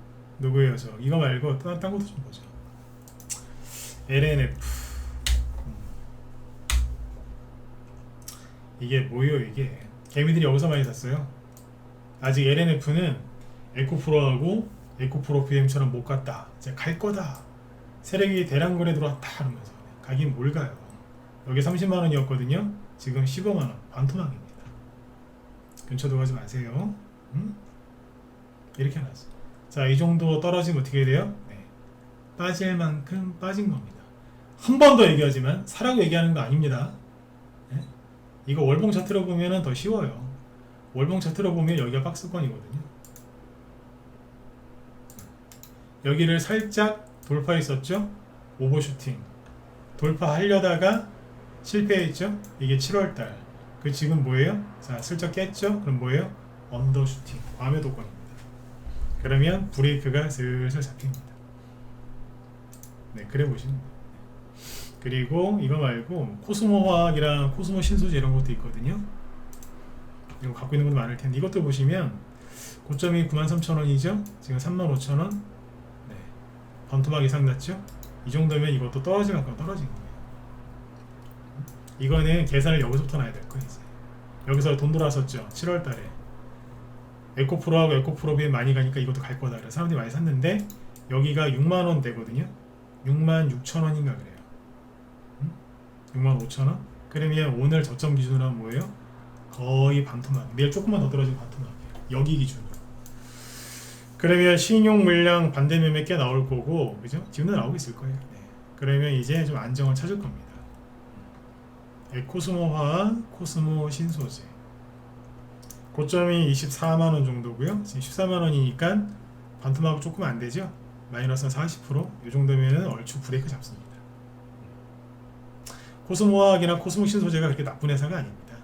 누구예요? 저 이거 말고 딴 것도 좀 보죠. LNF. 이게 뭐예요? 이게 개미들이 여기서 많이 샀어요. 아직 LNF는 에코프로하고 에코프로 BM처럼 못 갔다. 이제 갈 거다. 세력이 대량 거래 들어왔다 하면서 가긴 뭘 가요. 여기 30만원이었거든요. 지금 15만원. 반토막입니다. 근처도 가지 마세요. 이렇게 해놨어. 자, 이 정도 떨어지면 어떻게 돼요? 네. 빠질 만큼 빠진 겁니다. 한 번 더 얘기하지만 사라고 얘기하는 거 아닙니다. 네? 이거 월봉 차트로 보면 더 쉬워요. 월봉 차트로 보면 여기가 박스권이거든요. 여기를 살짝 돌파했었죠. 오버슈팅 돌파하려다가 실패했죠. 이게 7월달. 그 지금 뭐예요? 자, 슬쩍 깼죠. 그럼 뭐예요? 언더슈팅 과매도권입니다. 그러면 브레이크가 슬슬 잡힙니다. 네, 그래 보시면 돼요. 그리고 이거 말고 코스모화학이랑 코스모 신소재 이런 것도 있거든요. 이거 갖고 있는 분들 많을 텐데 이것도 보시면 고점이 93,000원이죠. 지금 35,000원. 네. 반토막 이상 났죠. 이 정도면 이것도 떨어질 만큼 떨어진 거예요. 이거는 계산을 여기서부터 놔야 될 거예요. 이제. 여기서 돈 돌아섰죠. 7월달에 에코프로하고 에코프로비에 많이 가니까 이것도 갈 거다. 그래서 사람들이 많이 샀는데 여기가 6만 원대거든요. 6만 6천 원인가 그래요. 6만 5천 원? 그러면 오늘 저점 기준으로 하면 뭐예요? 거의 반토막. 내일 조금만 더 떨어지면 반토막이에요. 여기 기준으로. 그러면 신용 물량 반대 매매 꽤 나올 거고, 그죠? 지금도 나오고 있을 거예요. 네. 그러면 이제 좀 안정을 찾을 겁니다. 코스모화학, 코스모 신소재. 고점이 24만 원 정도고요. 지금 14만 원이니까 반토막 조금 안 되죠? 마이너스 40%. 이 정도면은 얼추 브레이크 잡습니다. 코스모화학이나 코스모 신소재가 그렇게 나쁜 회사가 아닙니다.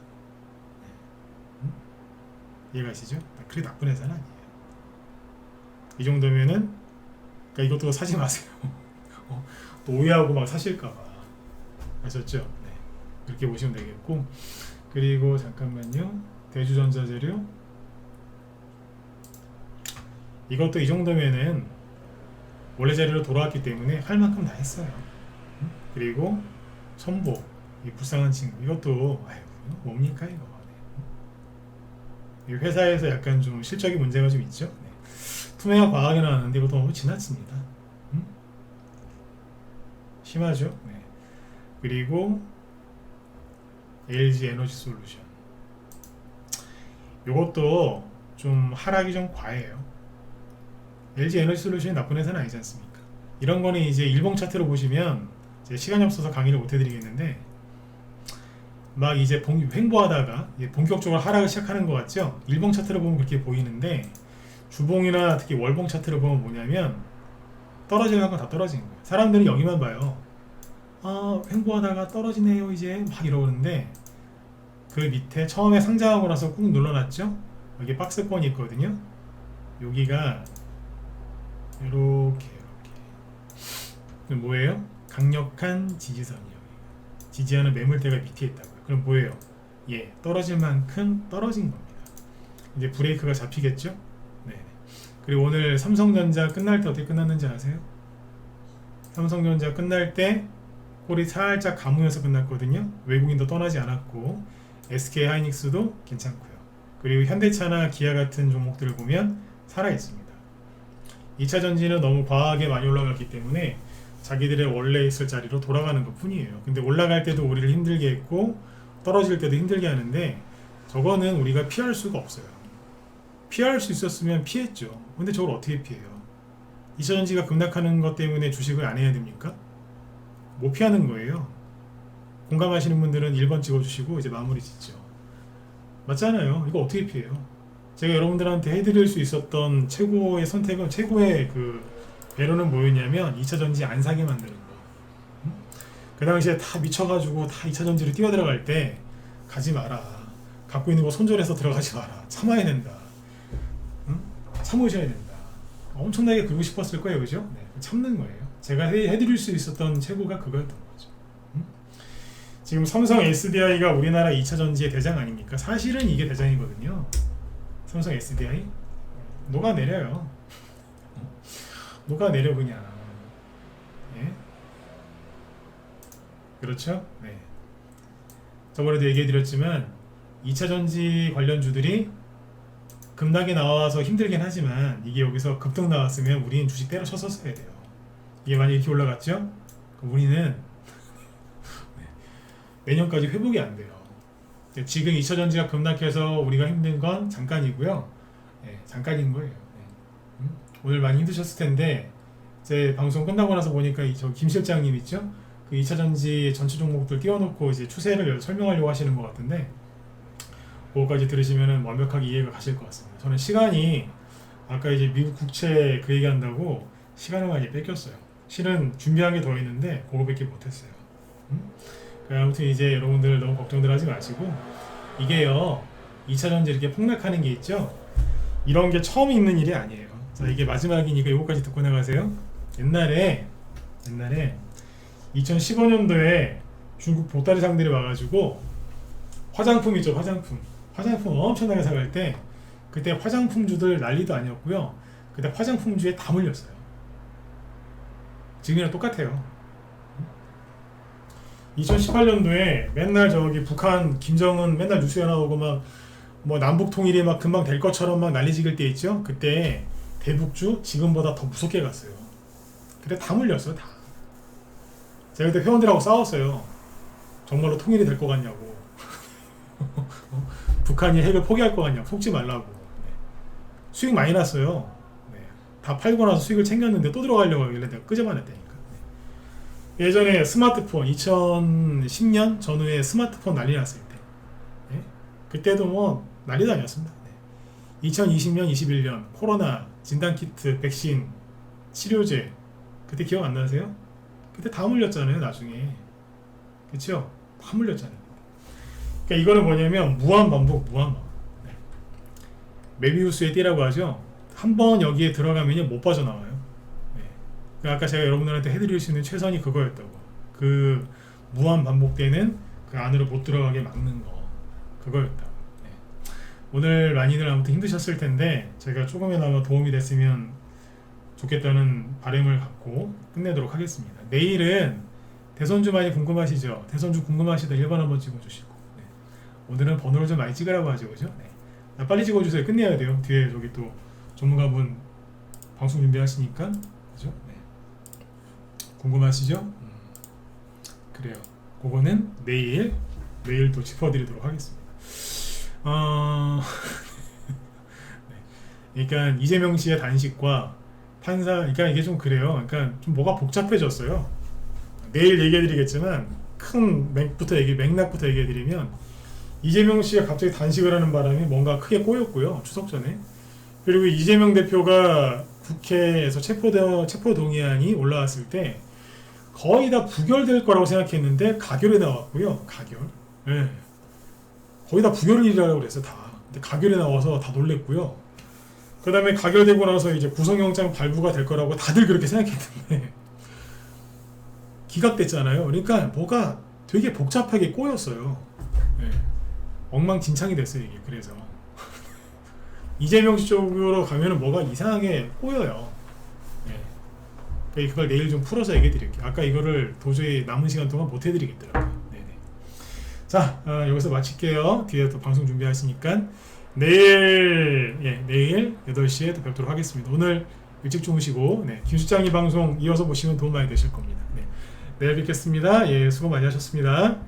이해가시죠? 그렇게 나쁜 회사는 아니에요. 이 정도면은 그러니까 이것도 사지 마세요. 또 오해하고 막 사실까봐. 아셨죠? 네. 그렇게 보시면 되겠고, 그리고 잠깐만요. 대주전자재료 이것도 이 정도면은 원래 자리로 돌아왔기 때문에 할 만큼 다 했어요. 그리고 선복 이 불쌍한 친구 이것도 아유 뭡니까 이거. 네. 이 회사에서 약간 좀 실적이 문제가 좀 있죠. 네. 투명화 과하게 나왔는데 이것도 너무 지나칩니다. 심하죠. 네. 그리고 LG 에너지 솔루션 이것도 좀 하락이 좀 과해요. LG 에너지 솔루션이 나쁜 회사는 아니지 않습니까? 이런 거는 이제 일봉 차트로 보시면 이제 시간이 없어서 강의를 못 해드리겠는데 막 이제 횡보하다가 본격적으로 하락을 시작하는 것 같죠? 일봉 차트로 보면 그렇게 보이는데 주봉이나 특히 월봉 차트로 보면 뭐냐면 떨어지는 건 다 떨어지는 거예요. 사람들은 여기만 봐요. 아 횡보하다가 떨어지네요 이제 막 이러는데 그 밑에 처음에 상장하고 나서 꾹 눌러놨죠? 여기 박스권이 있거든요. 여기가 이렇게 뭐예요? 강력한 지지선이요. 지지하는 매물대가 밑에 있다고요. 그럼 뭐예요? 예, 떨어질 만큼 떨어진 겁니다. 이제 브레이크가 잡히겠죠? 네. 그리고 오늘 삼성전자 끝날 때 어떻게 끝났는지 아세요? 삼성전자 끝날 때 꼴이 살짝 감으면서 끝났거든요. 외국인도 떠나지 않았고 SK 하이닉스도 괜찮고요. 그리고 현대차나 기아 같은 종목들을 보면 살아있습니다. 2차 전지는 너무 과하게 많이 올라갔기 때문에 자기들의 원래 있을 자리로 돌아가는 것 뿐이에요. 근데 올라갈 때도 우리를 힘들게 했고 떨어질 때도 힘들게 하는데 저거는 우리가 피할 수가 없어요. 피할 수 있었으면 피했죠. 근데 저걸 어떻게 피해요? 2차 전지가 급락하는 것 때문에 주식을 안 해야 됩니까? 못 피하는 거예요. 공감하시는 분들은 1번 찍어주시고 이제 마무리 짓죠. 맞잖아요. 이거 어떻게 피해요? 제가 여러분들한테 해드릴 수 있었던 최고의 선택은 최고의 그 배로는 뭐였냐면 2차 전지 안 사게 만드는 거. 그 당시에 다 미쳐가지고 다 2차 전지로 뛰어들어갈 때 가지 마라. 갖고 있는 거 손절해서 들어가지 마라. 참아야 된다. 참으셔야 된다. 엄청나게 그러고 싶었을 거예요, 그죠? 네, 참는 거예요. 제가 해드릴 수 있었던 최고가 그거였던 거죠. 지금 삼성 SDI가 우리나라 2차 전지의 대장 아닙니까? 사실은 이게 대장이거든요. 삼성 SDI 녹아내려요. 녹아내려 그냥. 예? 그렇죠? 네. 저번에도 얘기해드렸지만 2차 전지 관련주들이 급락이 나와서 힘들긴 하지만 이게 여기서 급등 나왔으면 우리는 주식 때려쳤었어야 돼요. 이게 만약 이렇게 올라갔죠? 그럼 우리는 내년까지 회복이 안 돼요. 지금 2차 전지가 급락해서 우리가 힘든 건 잠깐이고요. 네, 잠깐인 거예요. 네. 오늘 많이 힘드셨을 텐데 제 방송 끝나고 나서 보니까 저 김 실장님 있죠? 그 2차 전지 전체 종목들 띄워놓고 이제 추세를 설명하려고 하시는 것 같은데 그거까지 들으시면 완벽하게 이해가 가실 것 같습니다. 저는 시간이 아까 이제 미국 국채 그 얘기한다고 시간을 많이 뺏겼어요. 실은 준비한 게 더 있는데 그거밖에 못했어요. 아무튼 이제 여러분들 너무 걱정들 하지 마시고 이게요 2차 전지 이렇게 폭락하는 게 있죠. 이런 게 처음 있는 일이 아니에요. 자 이게 마지막이니까 요거까지 듣고 나가세요. 옛날에 2015년도에 중국 보따리 상들이 와가지고 화장품이죠. 화장품 엄청나게 사갈 때 그때 화장품주들 난리도 아니었고요. 그때 화장품주에 다 물렸어요. 지금이랑 똑같아요. 2018년도에 맨날 저기 북한 김정은 맨날 뉴스에 나오고 막 뭐 남북 통일이 막 금방 될 것처럼 막 난리지길 때 있죠. 그때 대북주 지금보다 더 무섭게 갔어요. 그래 다 물렸어요 다. 제가 그때 회원들하고 싸웠어요. 정말로 통일이 될 것 같냐고. 북한이 핵을 포기할 것 같냐고. 속지 말라고. 네. 수익 많이 났어요. 네. 다 팔고 나서 수익을 챙겼는데 또 들어가려고 하길래 내가 끄집어냈다니까. 네. 예전에 스마트폰 2010년 전후에 스마트폰 난리 났을 때 네. 그때도 뭐 난리도 아니었습니다. 네. 2020년 21년 코로나 진단키트 백신 치료제 그때 기억 안 나세요? 그때 다 물렸잖아요 나중에. 그쵸? 다 물렸잖아요. 그러니까 이거는 뭐냐면 무한반복. 네. 메비우스의 띠라고 하죠. 한번 여기에 들어가면 못 빠져나와요. 네. 그러니까 아까 제가 여러분들한테 해드릴 수 있는 최선이 그거였다고. 그 무한반복되는 그 안으로 못 들어가게 막는 거 그거였다고. 네. 오늘 많이들 아무튼 힘드셨을 텐데 제가 조금이나마 도움이 됐으면 좋겠다는 바람을 갖고 끝내도록 하겠습니다. 내일은 대선주 많이 궁금하시죠? 대선주 궁금하시다 1번 한번 찍어주시고 네. 오늘은 번호를 좀 많이 찍으라고 하죠, 그죠? 네. 빨리 찍어주세요. 끝내야 돼요. 뒤에 저기 또 전문가분 방송 준비하시니까 그죠? 네. 궁금하시죠? 그래요. 그거는 내일 또 짚어드리도록 하겠습니다. 네. 그러니까 이재명 씨의 단식과 판사, 그러니까 이게 좀 그래요. 그러니까 좀 뭐가 복잡해졌어요. 내일 얘기해드리겠지만 큰 맥락부터 얘기해드리면 이재명 씨가 갑자기 단식을 하는 바람에 뭔가 크게 꼬였고요. 추석 전에. 그리고 이재명 대표가 국회에서 체포동의안이 올라왔을 때 거의 다 부결될 거라고 생각했는데 가결이 나왔고요. 가결. 네. 거의 다 부결이라고 그랬어요. 다. 근데 가결이 나와서 다 놀랬고요. 그 다음에 가결되고 나서 이제 구속영장 발부가 될 거라고 다들 그렇게 생각했는데 기각됐잖아요. 그러니까 뭐가 되게 복잡하게 꼬였어요. 네. 엉망진창이 됐어요 이게. 그래서 이재명 씨 쪽으로 가면은 뭐가 이상하게 꼬여요. 네. 그걸 내일 좀 풀어서 얘기해 드릴게요. 아까 이거를 도저히 남은 시간 동안 못 해드리겠더라고요. 네네. 자, 여기서 마칠게요. 뒤에 또 방송 준비하시니까 내일 8시에 또 뵙도록 하겠습니다. 오늘 일찍 주무시고 김 실장님 방송 이어서 보시면 도움 많이 되실 겁니다. 네. 내일 뵙겠습니다. 수고 많이 하셨습니다.